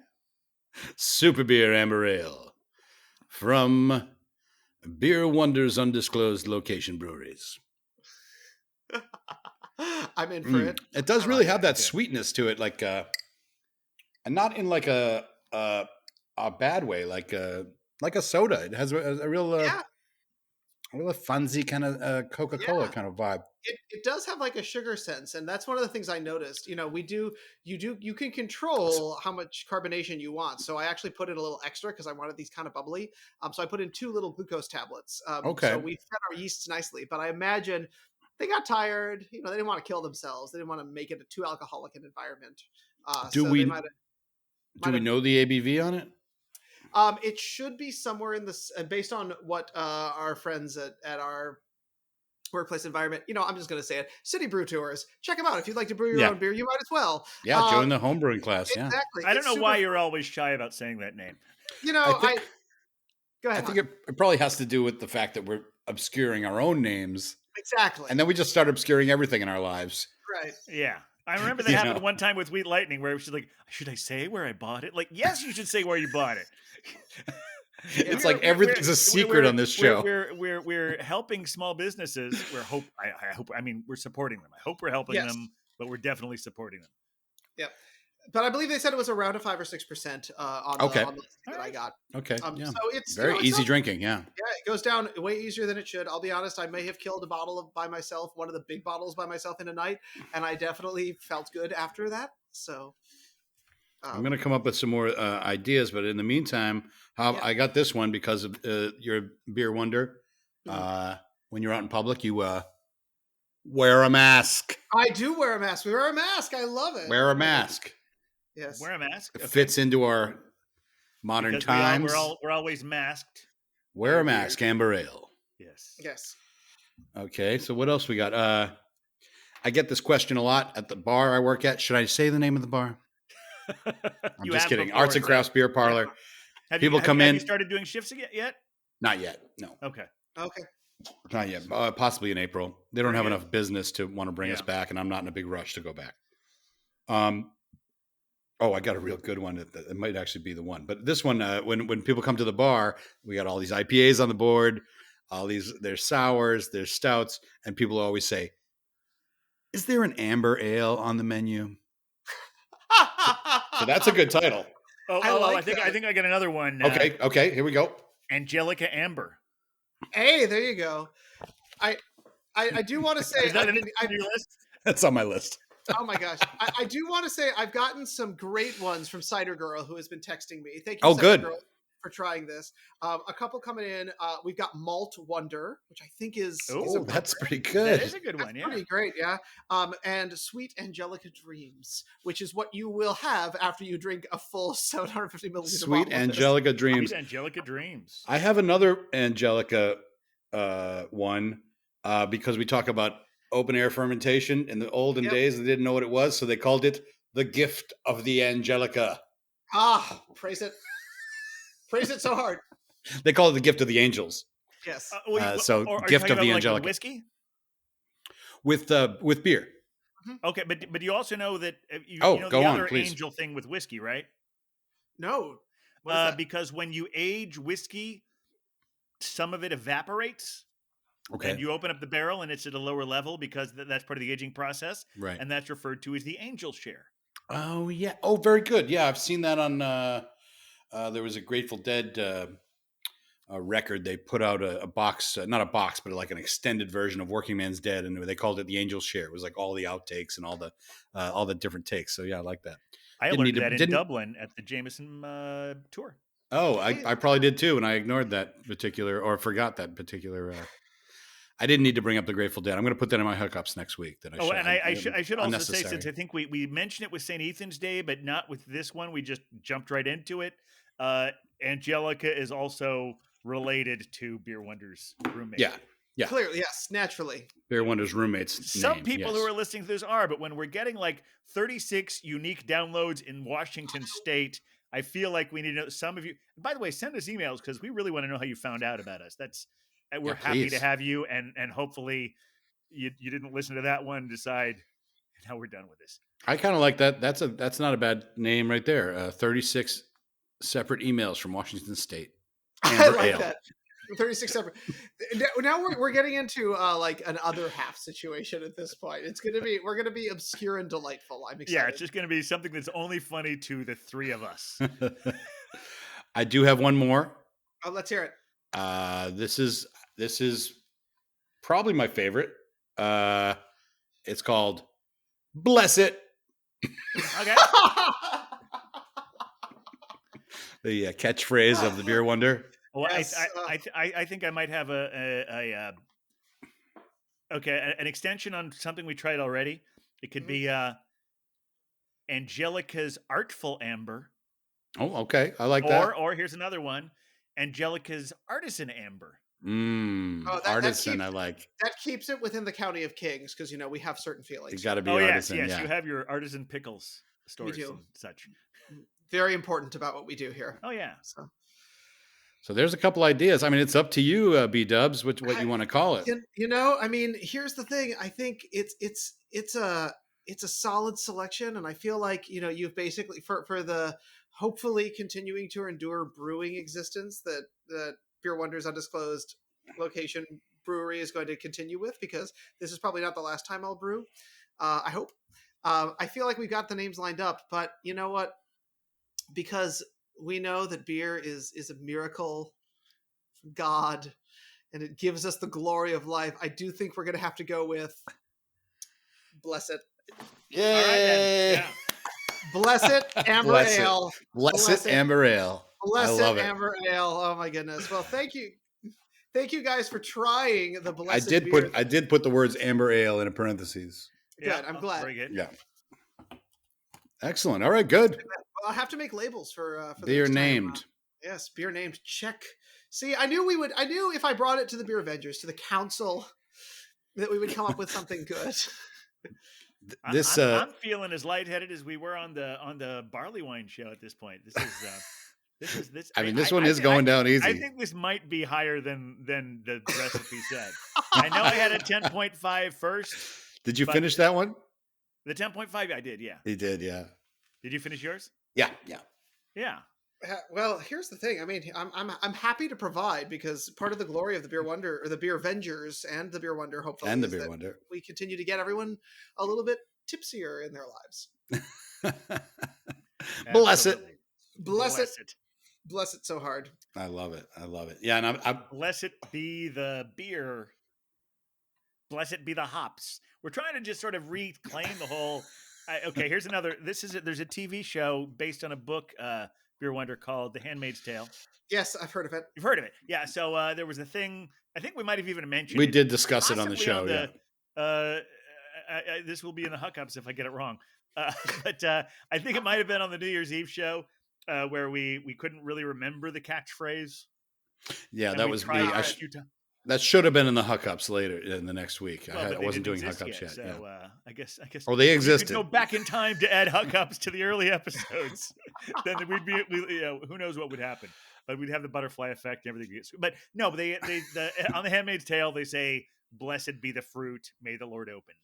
Super beer amber ale from Beer Wonder's undisclosed location breweries. I'm in for it. It does really have that sweetness to it, like and not in like a bad way, like a soda. It has a real funsy kind of Coca-Cola kind of vibe. It does have like a sugar sense, and that's one of the things I noticed. You can control how much carbonation you want. So I actually put in a little extra because I wanted these kind of bubbly. So I put in 2 little glucose tablets. So we fed our yeasts nicely, but I imagine they got tired. They didn't want to kill themselves. They didn't want to make it a too alcoholic an environment. Do we know the ABV on it? It should be somewhere in this, based on what our friends at our workplace environment. I'm just going to say it. City Brew Tours. Check them out. If you'd like to brew your own beer, you might as well. Yeah, join the homebrewing class. Yeah, exactly. I don't know why you're always shy about saying that name. Go ahead. I think it probably has to do with the fact that we're obscuring our own names. Exactly. And then we just start obscuring everything in our lives. Right. Yeah. I remember that happened one time with Wheat Lightning where she's like, should I say where I bought it? Like, yes, you should say where you bought it. It's like everything's a secret on this show. We're helping small businesses. We're supporting them. I hope we're helping them, but we're definitely supporting them. Yep. But I believe they said it was around a 5 or 6% on the list that I got. Okay. So it's very easy drinking. Yeah. Yeah, it goes down way easier than it should. I'll be honest. I may have killed a bottle by myself, one of the big bottles by myself in a night, and I definitely felt good after that. So I'm going to come up with some more ideas, but in the meantime, I got this one because of your Beer Wonder. When you're out in public, you wear a mask. I do wear a mask. We wear a mask. I love it. Wear a mask. Yes. Wear a mask. It Okay. fits into our modern Because times. we're always masked. Wear a mask, amber ale. Yes. Yes. Okay, so what else we got? I get this question a lot at the bar I work at. Should I say the name of the bar? I'm You just have kidding. before, Arts and so- Crafts Beer Parlor. People come have in. you started doing shifts yet? Not yet. No, Okay. Okay. not yet. Possibly in April. They don't Very have good. enough business to want to bring us Yeah. back, and I'm not in a big rush to go back. I got a real good one. It might actually be the one. But this one, when people come to the bar, we got all these IPAs on the board. There's sours, there's stouts, and people always say, "Is there an amber ale on the menu?" So that's a good title. I think I got another one. Okay, here we go. Angelica Amber. Hey, there you go. I do want to say Is that I've on been, your list? That's on my list. oh my gosh. I do want to say I've gotten some great ones from Cider Girl, who has been texting me. Thank you, Oh, Cider good. Girl, for trying this. A couple coming in. We've got Malt Wonder, which I think is Oh, that's pretty That good. is a good one. Yeah. pretty great, yeah. And Sweet Angelica Dreams, which is what you will have after you drink a full 750 milliliter Sweet bottle of this. Angelica Dreams. Sweet Angelica Dreams. I have another Angelica one because we talk about open air fermentation. In the olden Yep. days, they didn't know what it was, so they called it the gift of the Angelica. Ah, praise it. Praise it so hard. They call it the gift of the angels. Yes. So are you gift talking of the about, Angelica. with whiskey? With beer. Okay, but you also know that Oh, you know go the on, other please. angel thing with whiskey, right? No. What is that? Because when you age whiskey, some of it evaporates. Okay. And you open up the barrel and it's at a lower level because that's part of the aging process. Right. And that's referred to as the angel share. Oh yeah. Oh, very good. Yeah, I've seen that on. There was a Grateful Dead record. They put out a box, not a box, but like an extended version of Working Man's Dead, and they called it the Angel Share. It was like all the outtakes and all the different takes. So yeah, I like that. I Didn't learned need to- that in didn't- Dublin at the Jameson tour. Oh, I probably did too, and I ignored that particular or forgot that particular. I didn't need to bring up the Grateful Dead. I'm going to put that in my hookups next week. I should also say, unnecessary. since I think we mentioned it with St. Ethan's Day, but not with this one, we just jumped right into it. Angelica is also related to Beer Wonder's roommate. Yeah. Clearly, yes, naturally. Beer Wonder's roommate's Some name, people yes. who are listening to this are, but when we're getting like 36 unique downloads in Washington State, I feel like we need to know some of you. By the way, send us emails because we really want to know how you found out about us. We're happy to please. have you, and hopefully you didn't listen to that one and decide now we're done with this. I kind of like that. That's not a bad name right there. 36 separate emails from Washington State. I Amber like Ale. that. 36 separate. Now we're getting into like an other half situation at this point. We're gonna be obscure and delightful. I'm excited. Yeah, it's just going to be something that's only funny to the three of us. I do have one more. Oh, let's hear it. This is probably my favorite. It's called Bless It. Okay. The catchphrase of the Beer Wonder. Well, Yes, I think I might have an extension on something we tried already. It could be Angelica's Artful Amber. Oh, okay. I like that. Or here's another one, Angelica's Artisan Amber. Artisan, I like. That keeps it within the county of Kings because we have certain feelings. It's got to be Oh yes, artisan. yes, Yeah. you have your artisan pickles stores do. and such. Very important about what we do here. Oh yeah. So there's a couple ideas. I mean, it's up to you, B Dubs, what you want to call it. I mean, here's the thing. I think it's a solid selection, and I feel like you've basically for the hopefully continuing to endure brewing existence that Beer Wonder's undisclosed location brewery is going to continue with, because this is probably not the last time I'll brew. I hope. I feel like we've got the names lined up, but you know what? Because we know that beer is a miracle from God, and it gives us the glory of life. I do think we're going to have to go with Bless It. Yay! All right, then. Yeah. Bless It Amber Bless it. Ale. Bless Bless it, it. Amber Ale. Bless I love It it. Amber Ale. Oh my goodness. Well, thank you. Thank you guys for trying the I Blessed did beer. put the words Amber Ale in parentheses. Good. I'm glad. Very good. Yeah. Excellent. All right, good. Well, I'll have to make labels for the Beer next time. named. Yes, beer named. Check. See, I knew we would. I knew if I brought it to the Beer Avengers, to the council, that we would come up with something good. This I'm feeling as lightheaded as we were on the barley wine show at this point. This. I mean, this one is going down easy. I think this might be higher than the recipe said. I know I had a 10.5 first. Did you finish that one? The 10.5, I did. Yeah. He did. Yeah. Did you finish yours? Yeah. Well, here's the thing. I mean, I'm happy to provide, because part of the glory of the Beer Wonder, or the Beer Avengers, and the Beer Wonder, hopefully, And the is Beer that Wonder. we continue to get everyone a little bit tipsier in their lives. Bless it. Bless it. Bless it so hard. I love it. Yeah, and I'm Blessed be the beer. Blessed be the hops. We're trying to just sort of reclaim the whole. Okay, here's another. There's a TV show based on a book, Beer Wonder, called The Handmaid's Tale. Yes, I've heard of it. You've heard of it, yeah. So there was a thing. I think we might have even mentioned. we it, did discuss it on the possibly show. Yeah. This will be in the hookups if I get it wrong. But I think it might have been on the New Year's Eve show where we couldn't really remember the catchphrase. Yeah, And that we was me. tried a few times. That should have been in the hookups later in the next week. Well, I but they wasn't didn't doing exist hookups yet. So Yeah. I guess. Oh, they we existed. could go back in time to add hookups to the early episodes. Then we'd be, who knows what would happen. But we'd have the butterfly effect and everything. But no, but on The Handmaid's Tale, they say, "Blessed be the fruit, may the Lord open."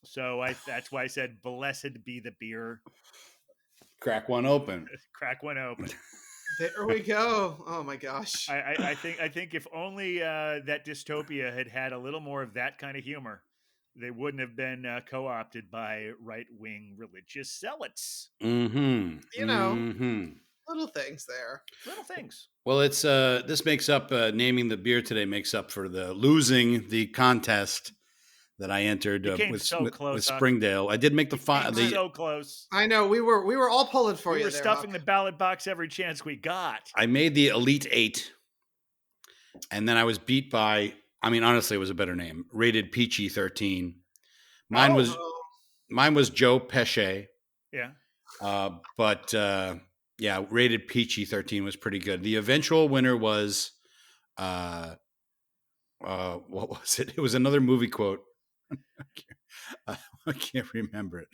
So that's why I said, "Blessed be the beer." Crack one open. Crack one open. There we go. Oh my gosh. I think if only that dystopia had a little more of that kind of humor, they wouldn't have been co-opted by right-wing religious zealots. Mm-hmm. You know. Mm-hmm. Little things there. Little things. Well, it's this makes up naming the beer today makes up for the losing the contest that I entered You came with so close, with Huck. Springdale. I did make the final. So close. I know we were all pulling for We you were there, stuffing Huck. the ballot box every chance we got. I made the Elite Eight, and then I was beat by. I mean, honestly, it was a better name. Rated Peachy 13. Mine was Joe Pesce. Yeah. But yeah, rated Peachy 13 was pretty good. The eventual winner was what was it? It was another movie quote. I can't remember it.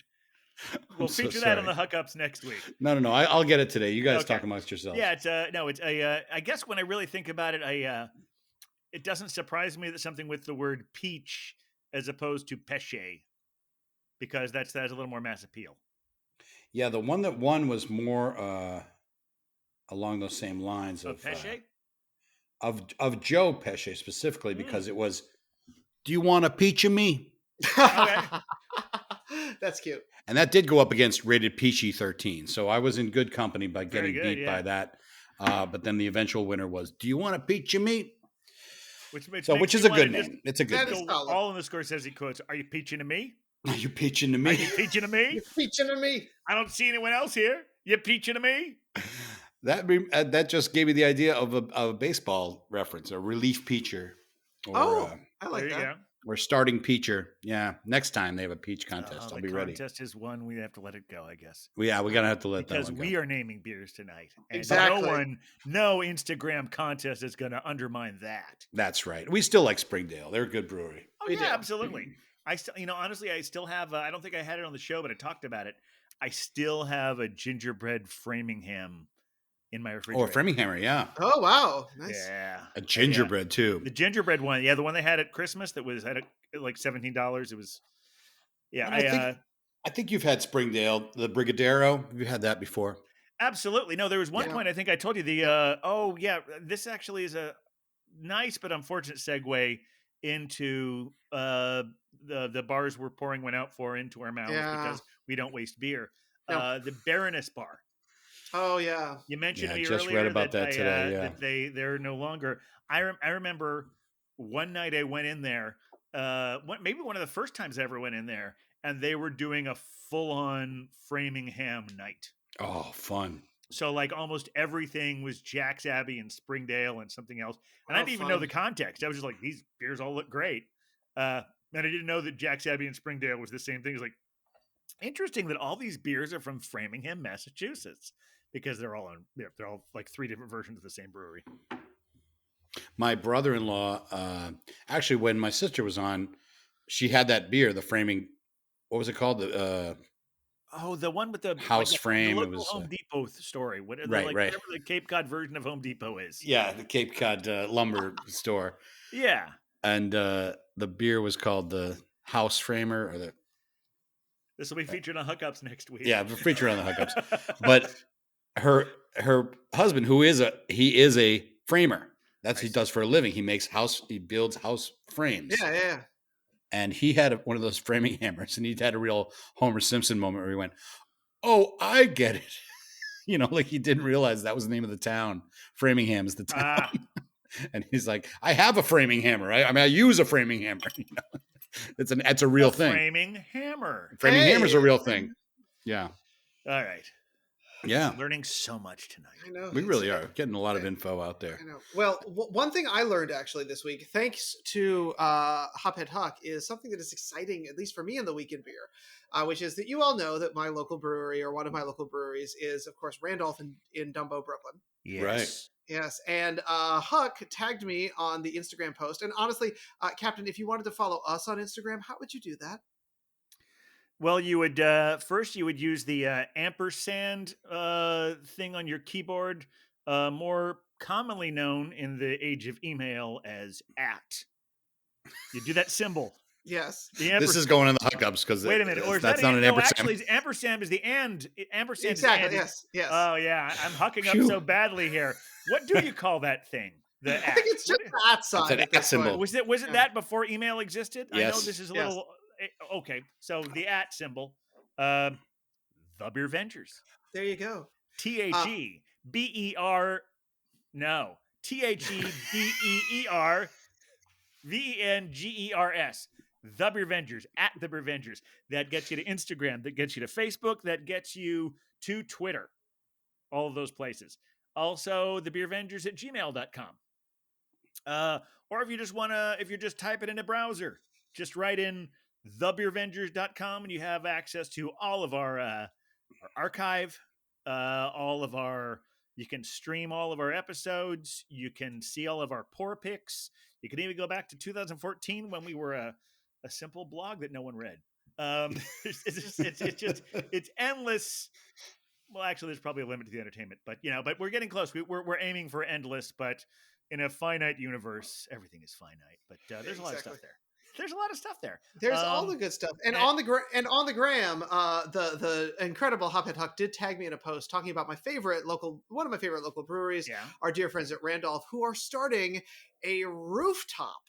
We'll so feature that on sorry. the hookups next week. No. I'll get it today. You guys Okay. talk amongst yourselves. Yeah, it's I guess when I really think about it, it doesn't surprise me that something with the word peach as opposed to peche, because that has a little more mass appeal. Yeah, the one that won was more along those same lines Of peche? of Joe Pesce specifically, because it was, "Do you want a peach of me?" Okay. That's cute. And that did go up against rated Peachy 13. So I was in good company by getting good, beat yeah. by that. But then the eventual winner was, "Do you want a peach of me?" Which Which makes is me a wanna good just name. It's a good That name. is go solid. all in the Scorsese quotes. Are you peaching to me? Are you peaching to Are me? you peaching to me? You're preaching to me. I don't see anyone else here. You peaching to me? That just gave me the idea of a baseball reference, a relief peacher. Or, I like There you that. go. or starting peacher. Yeah, next time they have a peach contest, I'll the be ready. contest is one we have to let it go, I guess. We're gonna have to let Because that one go. we are naming beers tonight. And Exactly. no Instagram contest is going to undermine that. That's right. We still like Springdale. They're a good brewery. Oh, We yeah, do. absolutely. I still, honestly, I still have, I don't think I had it on the show, but I talked about it. I still have a gingerbread Framingham in my refrigerator. Or Framingham, yeah. Oh wow, nice. Yeah. A gingerbread too. The gingerbread one. Yeah, the one they had at Christmas that was at like $17. It was, yeah. And I think you've had Springdale, the Brigadero. Have you had that before? Absolutely. No, there was one Yeah. point I think I told you this actually is a nice but unfortunate segue into the bars we're pouring one out for into our mouths Yeah. because we don't waste beer. No. The Baroness Bar. Oh yeah. You mentioned Yeah, to me just earlier read about that today, yeah. that they're no longer. I remember one night I went in there. Maybe one of the first times I ever went in there, and they were doing a full-on Framingham night. Oh, fun. So like almost everything was Jack's Abbey and Springdale and something else. And I Oh, didn't even know fun. the context. I was just like, these beers all look great. And I didn't know that Jack's Abbey and Springdale was the same thing. It's like, Interesting that all these beers are from Framingham, Massachusetts, because they're all like 3 different versions of the same brewery. My brother-in-law, actually, when my sister was on, she had that beer, the framing. What was it called? The Oh, the one with the house the frame. It local was Home Depot story. What are the, right. whatever the Cape Cod version of Home Depot is? Yeah, the Cape Cod lumber store, Yeah. and the beer was called the House Framer, or the This will be featured on Hookups next week. yeah, feature on the Hookups. But her husband, who is a framer. That's what he does for a living. He builds house frames. Yeah. And he had one of those framing hammers, and he had a real Homer Simpson moment where he went, "Oh, I get it." Like he didn't realize that was the name of the town. Framingham is the town. And he's like, "I have a framing hammer. I use a framing hammer." It's a real thing. Framing hammer. Framing hammer's a real thing. Yeah. All right. Yeah. Learning so much tonight. I know. We really are getting a lot of info out there. I know. Well, one thing I learned actually this week, thanks to Hophead Huck, is something that is exciting, at least for me in the weekend beer, which is that you all know that my local brewery, or one of my local breweries, is of course Randolph in Dumbo, Brooklyn. Yes. Right. Yes, and Huck tagged me on the Instagram post. And honestly, Captain, if you wanted to follow us on Instagram, how would you do that? Well, you would first use the ampersand thing on your keyboard, more commonly known in the age of email as @. You do that symbol. Yes. This is going in the Hookups because wait a minute, or is that's that not an ampersand? Actually, ampersand is the and. Ampersand exactly. Is Yes. Oh yeah, I'm hucking up so badly here. What do you call that thing? I think it's just the @ sign. It's an @ symbol. Was it that before email existed? Yes. I know this is a little okay. So the @ symbol, the Beer Vengers. There you go. THEBER. No, THEBEER VENGERS. The Beer Vengers, @ the Beer Vengers. That gets you to Instagram, that gets you to Facebook, that gets you to Twitter. All of those places. Also, thebeervengers@gmail.com. Or if you just if you just type it in a browser, just write in thebeervengers.com and you have access to all of our archive, you can stream all of our episodes. You can see all of our pour picks. You can even go back to 2014 when we were a simple blog that no one read. It's endless. Well, actually, there's probably a limit to the entertainment, but we're getting close. We're aiming for endless, but in a finite universe, everything is finite. But there's a lot of stuff there. There's a lot of stuff there. There's all the good stuff, and on the gram, the incredible Hophead Huck did tag me in a post talking about one of my favorite local breweries, our dear friends at Randolph, who are starting a rooftop.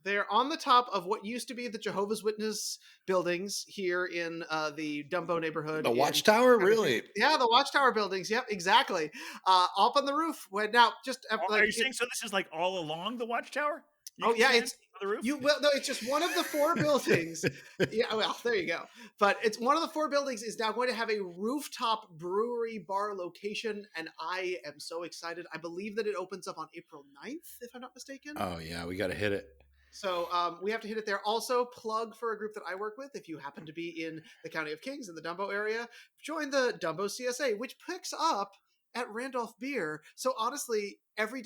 They're on the top of what used to be the Jehovah's Witness buildings here in the Dumbo neighborhood. The Watchtower, really? Yeah, the Watchtower buildings. Yep, exactly. Up on the roof. Now, just are you saying so? This is like all along the Watchtower? It's the roof. No, it's just one of the 4 buildings. Yeah, well, there you go. But it's one of the 4 buildings is now going to have a rooftop brewery bar location, and I am so excited. I believe that it opens up on April 9th, if I'm not mistaken. Oh yeah, we got to hit it. So we have to hit it there. Also, plug for a group that I work with. If you happen to be in the County of Kings in the Dumbo area, join the Dumbo CSA, which picks up at Randolph Beer. So honestly, every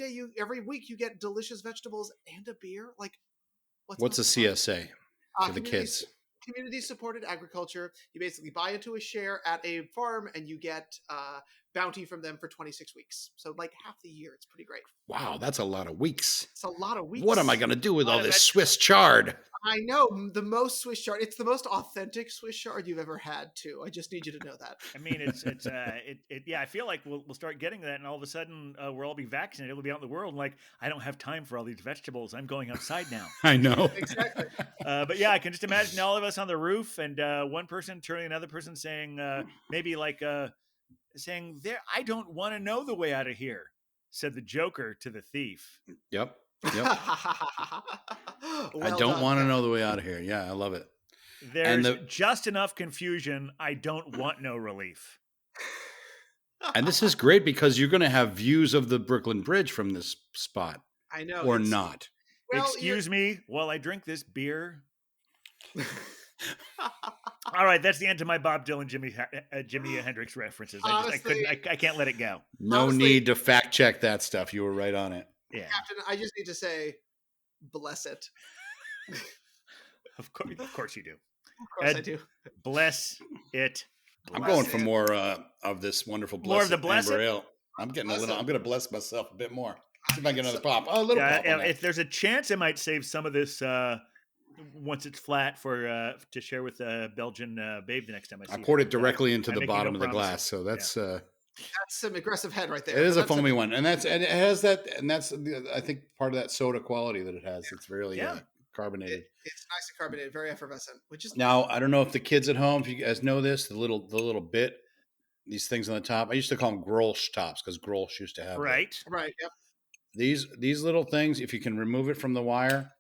week you get delicious vegetables and a beer. Like, what's a CSA for the kids? Community supported agriculture. You basically buy into a share at a farm, and you get bounty from them for 26 weeks. So like half the year. It's pretty great. Wow, that's a lot of weeks. It's a lot of weeks. What am I going to do with all this Swiss chard? I know, the most Swiss chard. It's the most authentic Swiss chard you've ever had, too. I just need you to know that. I mean, I feel like we'll start getting that, and all of a sudden we'll all be vaccinated. We'll be out in the world, and like, I don't have time for all these vegetables. I'm going outside now. I know. Exactly. But yeah, I can just imagine all of us on the roof, and one person turning another person saying, maybe like saying, "There, I don't want to know the way out of here," said the Joker to the thief. Yep. I don't want to know the way out of here. Yeah, I love it. There's just enough confusion. I don't want no relief. And this is great because you're going to have views of the Brooklyn Bridge from this spot. I know. Or not. Well, excuse me while I drink this beer. All right, that's the end of my Bob Dylan, Jimi Hendrix references. Honestly, I can't let it go. No Honestly- need to fact check that stuff. You were right on it. Yeah, Captain, I just need to say, bless it. of course you do. Of course Ed, I do. Bless it. I'm Bless going for it. more of this wonderful More of blessed the bless amber it? ale. I'm getting a Bless little. it. I'm going to bless myself a bit more. See if I can get another pop. Oh, a little pop on that. If there's a chance, I might save some of this once it's flat for to share with Belgian babe the next time I see I her. poured it But, directly into I'm the making bottom no of the promises. glass, so that's That's some aggressive head right there. it is but a that's foamy one, and it has that, and that's I think part of that soda quality that it has. It's really Yeah. carbonated. It's nice and carbonated, very effervescent, which is Now I don't know if the kids at home, if you guys know this, the little bit, these things on the top. I used to call them Grolsch tops because Grolsch used to have them. Right. right. Yep. These little things, if you can remove it from the wire,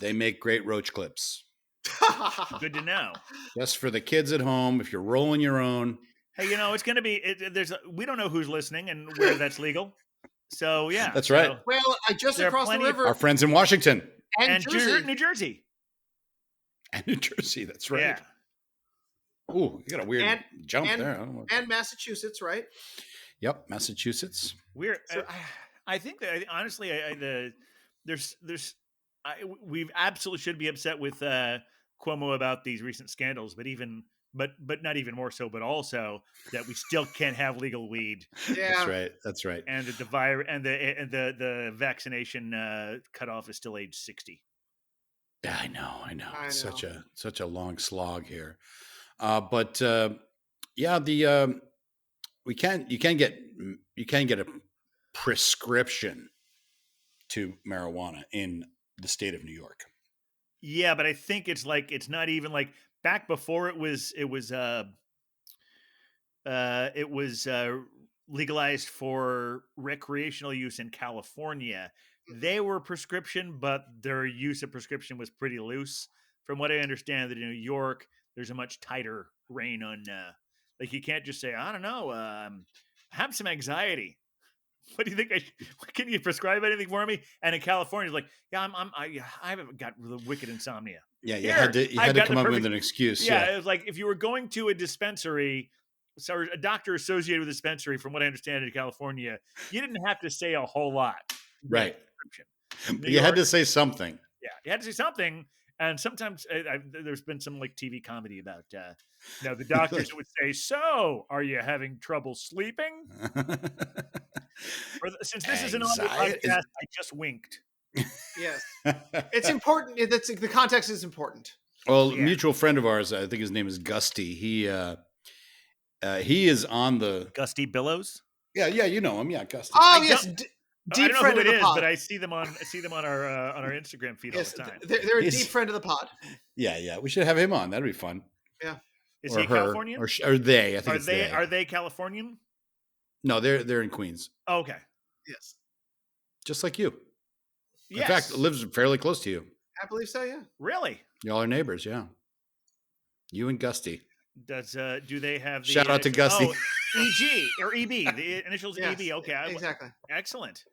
they make great roach clips. Good to know. Just for the kids at home, if you're rolling your own. Hey, it's going to be. We don't know who's listening and where that's legal. So yeah, That's right. Well, I just There are across the plenty of- river Our friends in Washington and Jersey. New Jersey. and New Jersey. That's right. Yeah. Ooh, you got a weird jump and- there. I don't know. and Massachusetts, right? Yep, Massachusetts. We're. So- I think that honestly, we absolutely should be upset with Cuomo about these recent scandals, but not even more so, but also that we still can't have legal weed, Yeah. That's right. and that the virus and the vaccination cutoff is still age 60. Yeah, I know. I It's know. such a long slog here. But yeah, the you can get a prescription to marijuana in the state of New York. Yeah, but I think it's not even like back before it was legalized for recreational use in California. They were prescription, but their use of prescription was pretty loose. From what I understand, that in New York, there's a much tighter rein on. Like you can't just say, I don't know, have some anxiety. What do you think? Can you prescribe anything for me? And in California, it's like, yeah, I haven't got the wicked insomnia. Yeah, you Here, had to I've got come the up with perfect- an excuse. Yeah, Yeah. it was like if you were going to a dispensary, so a doctor associated with a dispensary, from what I understand in California, you didn't have to say a whole lot. Right. Prescription. New You had York, to say something. yeah, you had to say something. And sometimes there's been some like TV comedy about, the doctors would say, "So, are you having trouble sleeping?" Since this is an audio Anxiety- podcast, I just winked. Yes. It's important. The context is important. Well, Yeah. a mutual friend of ours, I think his name is Gusty. He is on the Gusty Billows. yeah, you know him, yeah, Gusty. Oh, I yes. I Deep don't know friend who of it the is, pod. but I see them on our Instagram feed Yes, all the time. they're a He's- deep friend of the pod. Yeah, we should have him on. That'd be fun. Is or he her, Californian? or they? I think Are it's they are they Californian? No, they're in Queens, Oh, okay. Yes. just like you. Yes. In fact, lives fairly close to you. I believe so, yeah. Really? Y'all are neighbors, yeah. You and Gusty. Does do they have the Shout out to Gusty. Oh, EG or EB? The initials Yes, EB. Okay, exactly. excellent.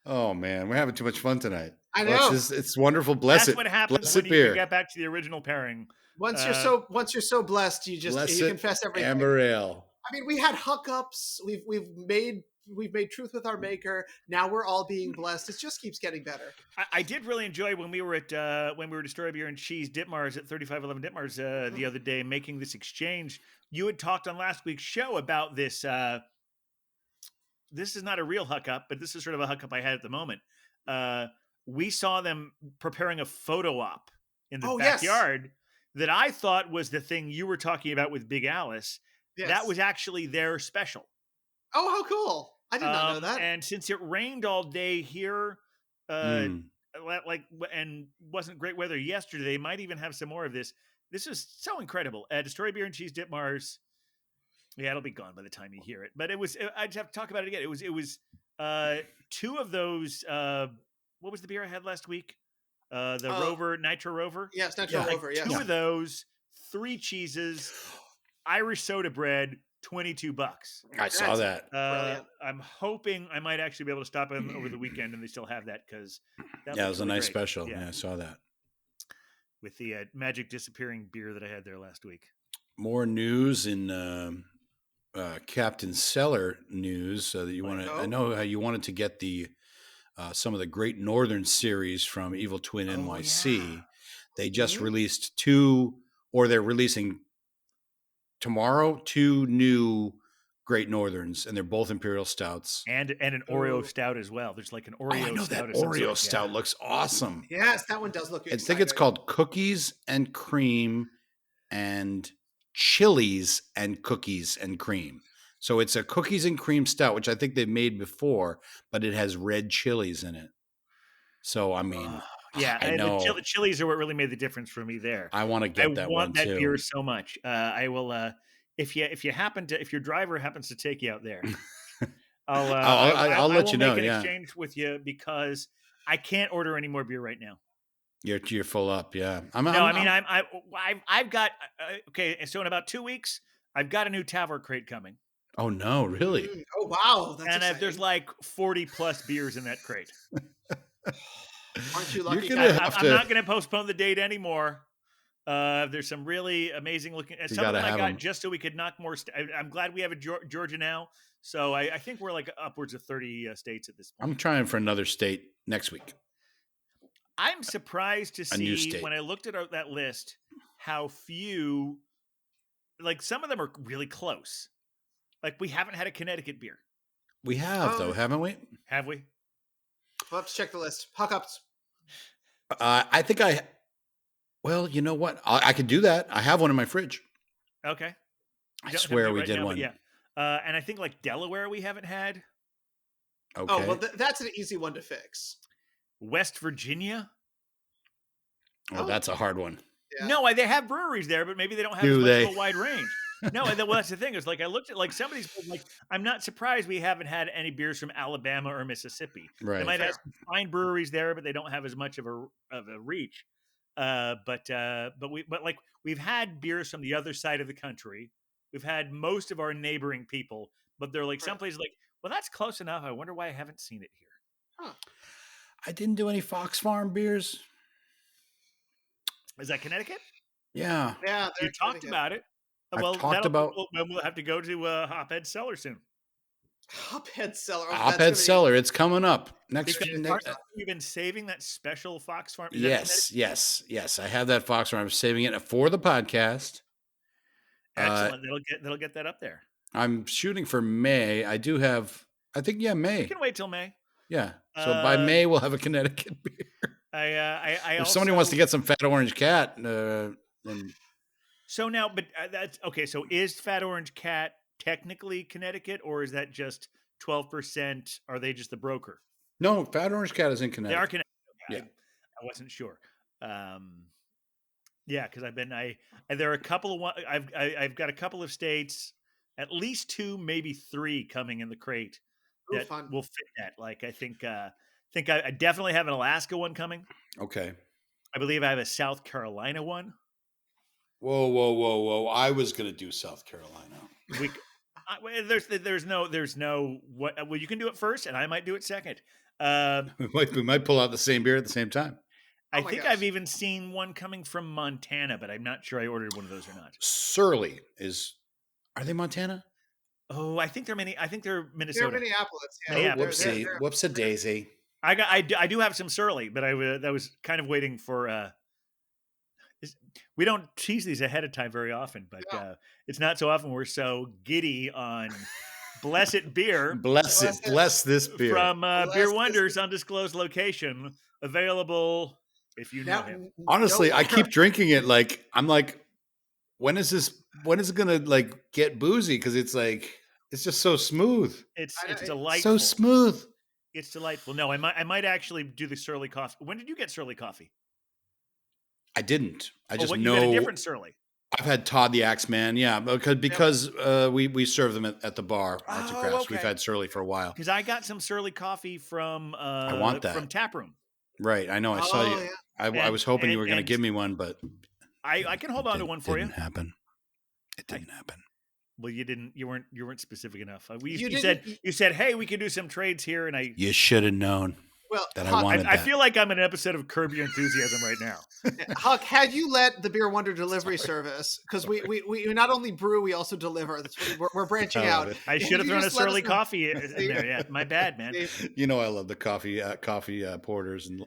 Oh man, we're having too much fun tonight. I Well, know. it's wonderful. Bless That's it. what happens Bless when it you beer. get back to the original pairing. Once you're so blessed, you Bless you it, confess everything. Amber Ale. I mean, we had hookups. We've made truth with our maker. Now we're all being blessed. It just keeps getting better. I did really enjoy when we were at Destroy Beer and Cheese Ditmars at 3511 Ditmars the other day, making this exchange. You had talked on last week's show about this. This is not a real hookup, but this is sort of a hookup I had at the moment. We saw them preparing a photo op in the backyard that I thought was the thing you were talking about with Big Alice. Yes. That was actually their special. Oh, how cool! I did not know that. And since it rained all day here, and wasn't great weather yesterday, they might even have some more of this. This is so incredible. Destroy Beer and Cheese Ditmars. Yeah, it'll be gone by the time you hear it. But it was. I'd have to talk about it again. It was two of those. What was the beer I had last week? The Nitro Rover. Yes, Nitro Rover. Yes. Two of those, 3 cheeses, Irish soda bread, $22. I saw that. Brilliant. I'm hoping I might actually be able to stop in over the weekend and they still have that because Yeah, it was a nice special. Yeah, I saw that. with the magic disappearing beer that I had there last week. More news in Captain Cellar news that you want to. Oh. I know how you wanted to get the some of the Great Northern series from Evil Twin NYC. Yeah. They just released 2, or they're releasing tomorrow 2 new Great Northerns, and they're both Imperial Stouts. And an Oreo stout as well. There's like an Oreo I know stout. that Oreo stout looks awesome. Yes, that one does look I exciting. think it's called Cookies and Cream and Chilies and Cookies and Cream. So it's a cookies and cream stout, which I think they've made before, but it has red chilies in it. So, I mean, yeah, I know. The chilies are what really made the difference for me there. I want to get that one I want that too. beer so much. I will, if your driver happens to take you out there, I'll let you know. Make an Yeah, exchange with you because I can't order any more beer right now. you're full up. Yeah, I've got okay. So in about 2 weeks, I've got a new Tavor crate coming. Oh no, really? Oh wow, that's and there's like 40 plus beers in that crate. Aren't you lucky? You're gonna I'm not going to postpone the date anymore. There's some really amazing looking. Some of them I got just so we could knock more. I'm glad we have a Georgia now. So I think we're like upwards of 30 states at this point. I'm trying for another state next week. I'm surprised to see when I looked at that list how few, like some of them are really close. Like we haven't had a Connecticut beer. We have though, haven't we? Have we? We'll have to check the list. Huck-ups. I think well, you know what? I could do that. I have one in my fridge. Okay. I swear we did one. Yeah. And I think like Delaware we haven't had. Okay. Oh, well, that's an easy one to fix. West Virginia. Oh, that's a hard one. Yeah. No, they have breweries there, but maybe they don't have as much of a wide range. No, well, that's the thing. It's like I looked at like somebody's like, I'm not surprised we haven't had any beers from Alabama or Mississippi. Right. They might have some fine breweries there, but they don't have as much of a reach. But we've had beers from the other side of the country. We've had most of our neighboring people, but they're like some places like, well, that's close enough. I wonder why I haven't seen it here. Huh. I didn't do any Fox Farm beers. Is that Connecticut? Yeah. You talked about it. We'll have to go to Hophead Cellar soon. Hophead Cellar. Hophead Cellar. It's coming up next. You've been saving that special Fox Farm. Yes. I have that Fox Farm. I'm saving it for the podcast. Excellent. That'll get that up there. I'm shooting for May. I do have. I think May. You can wait till May. Yeah. So by May we'll have a Connecticut beer. If somebody wants to get some Fat Orange Cat, then. So now, but that's okay. So is Fat Orange Cat technically Connecticut, or is that just 12%? Are they just the broker? No, Fat Orange Cat is in Connecticut. They are Connecticut. Yeah, I wasn't sure. Yeah, because there are a couple of I've got a couple of states, at least 2, maybe 3 coming in the crate that will fit that. Like I think I definitely have an Alaska one coming. Okay. I believe I have a South Carolina one. Whoa! I was going to do South Carolina. There's no what. Well, you can do it first, and I might do it second. We might pull out the same beer at the same time. I think I've even seen one coming from Montana, but I'm not sure I ordered one of those or not. Surly are they Montana? Oh, I think they're Minnesota. They're Minneapolis. Yeah. Whoopsie daisy. I do have some Surly, but I was kind of waiting for. We don't tease these ahead of time very often, but it's not so often we're so giddy on blessed beer. Bless this beer. From Beer Wonders, undisclosed location, available if you know him. Honestly, I keep drinking it I'm like, when is it going to get boozy? Because it's just so smooth. It's delightful. So smooth. It's delightful. No, I might actually do the Surly coffee. When did you get Surly coffee? I didn't. I just know. You had a different Surly. I've had Todd the Axeman, because we serve them at the bar, Arts and Crafts. Okay. We've had Surly for a while. Because I got some Surly coffee from I want that from Taproom. Right, I know. I saw you. Yeah. I was hoping you were going to give me one, but I can hold on to one for you. It didn't happen. Well, you didn't. You weren't specific enough. You said, "Hey, we could do some trades here," and You should have known. Well, that I Huck, wanted. I feel like I'm in an episode of Curb Your Enthusiasm right now. Huck, had you let the Beer Wonder delivery service, because we not only brew, we also deliver. We're branching I love out. it. I should have You thrown a just let us surly know. coffee in there. Yeah, my bad, man. You know, I love the coffee porters and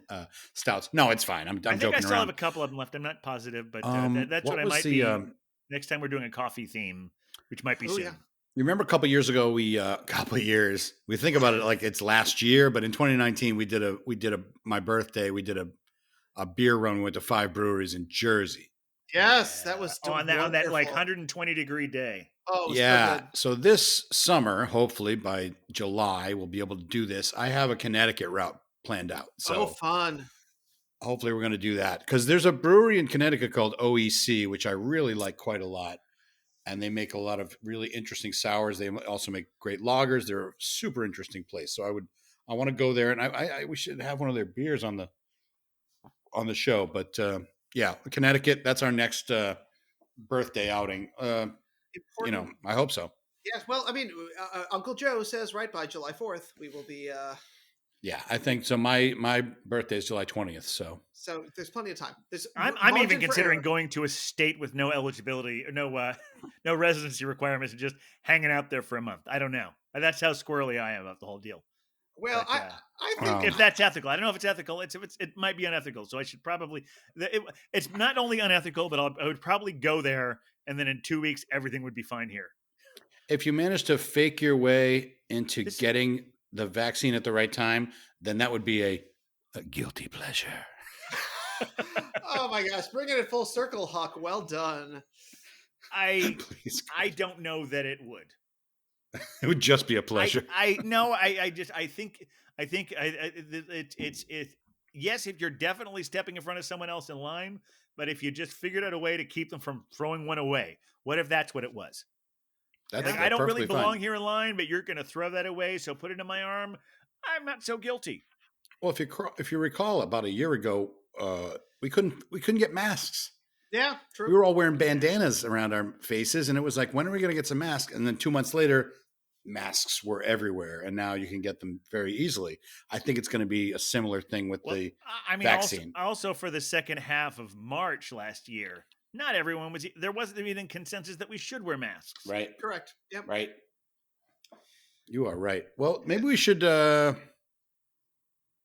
stouts. No, it's fine. I'm I think I joking still have around. a couple of them left. I'm not positive, but that's What what I was might the? be next time we're doing a coffee theme, which might be Oh, soon. yeah. You remember a couple of years ago, we think about it like it's last year, but in 2019 we did my birthday, we did a beer run. We went to 5 breweries in Jersey. Yes, that was on that like wonderful. 120-degree day. Oh, it was Yeah. so good. So this summer, hopefully by July, we'll be able to do this. I have a Connecticut route planned out. So Oh, fun. hopefully we're going to do that because there's a brewery in Connecticut called OEC, which I really like quite a lot. And they make a lot of really interesting sours. They also make great lagers. They're a super interesting place. So I want to go there, and we should have one of their beers on the show. But yeah, Connecticut. That's our next birthday outing. Important. I hope so. Yes, well, I mean, Uncle Joe says right by July 4th we will be. Yeah, I think so. My birthday is July 20th. So There's plenty of time. I'm margin even for considering error. going to a state with no eligibility, no residency requirements, and just hanging out there for a month. I don't know. That's how squirrely I am about the whole deal. Well, But, I think if that's ethical, I don't know if it's ethical. It might be unethical. So I should probably. It's not only unethical, but I would probably go there, and then in 2 weeks everything would be fine here. if you manage to fake your way into getting the vaccine at the right time, then that would be a guilty pleasure. Oh my gosh, bringing it full circle, Huck. Well done. Please. I don't know that it would. It would just be a pleasure. I think it's yes, if you're definitely stepping in front of someone else in line, but if you just figured out a way to keep them from throwing one away, what if that's what it was? That's I don't really perfectly belong fine. here in line, but you're going to throw that away, so put it in my arm. I'm not so guilty. Well, if you recall, about a year ago, we couldn't get masks. Yeah, true. We were all wearing bandanas around our faces, and it was like, when are we going to get some masks? And then 2 months later, masks were everywhere, and now you can get them very easily. I think it's going to be a similar thing with the vaccine. Also for the second half of March last year, not everyone there wasn't even consensus that we should wear masks. Right. Correct. Yep. Right. You are right. Well, maybe we should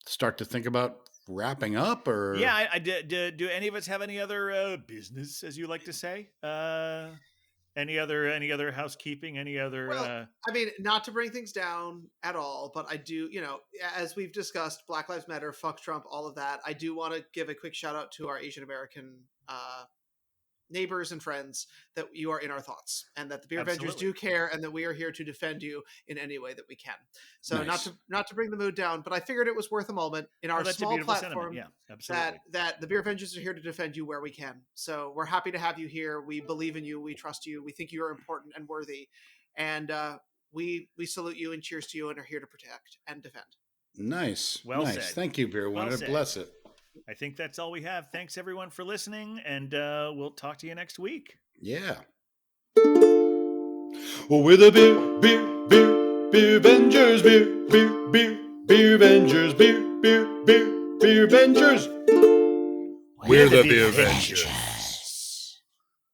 start to think about wrapping up, or do any of us have any other business, as you like to say? Any other housekeeping? Any other? Well, I mean, not to bring things down at all, but I do, as we've discussed, Black Lives Matter, fuck Trump, all of that. I do want to give a quick shout out to our Asian American neighbors and friends, that you are in our thoughts, and that the Beer Avengers do care, and that we are here to defend you in any way that we can. So nice. not to bring the mood down, but I figured it was worth a moment in our small platform. Yeah, absolutely. That the Beer Avengers are here to defend you where we can. So we're happy to have you here. We believe in you. We trust you. We think you are important and worthy, and we salute you and cheers to you, and are here to protect and defend. Nice. Well nice. said. Thank you, Beer Wonder. Bless it. I think that's all we have. Thanks everyone for listening, and we'll talk to you next week. Yeah. Well, we're the beer Avengers, beer Avengers, beer Avengers. We're the beer Avengers.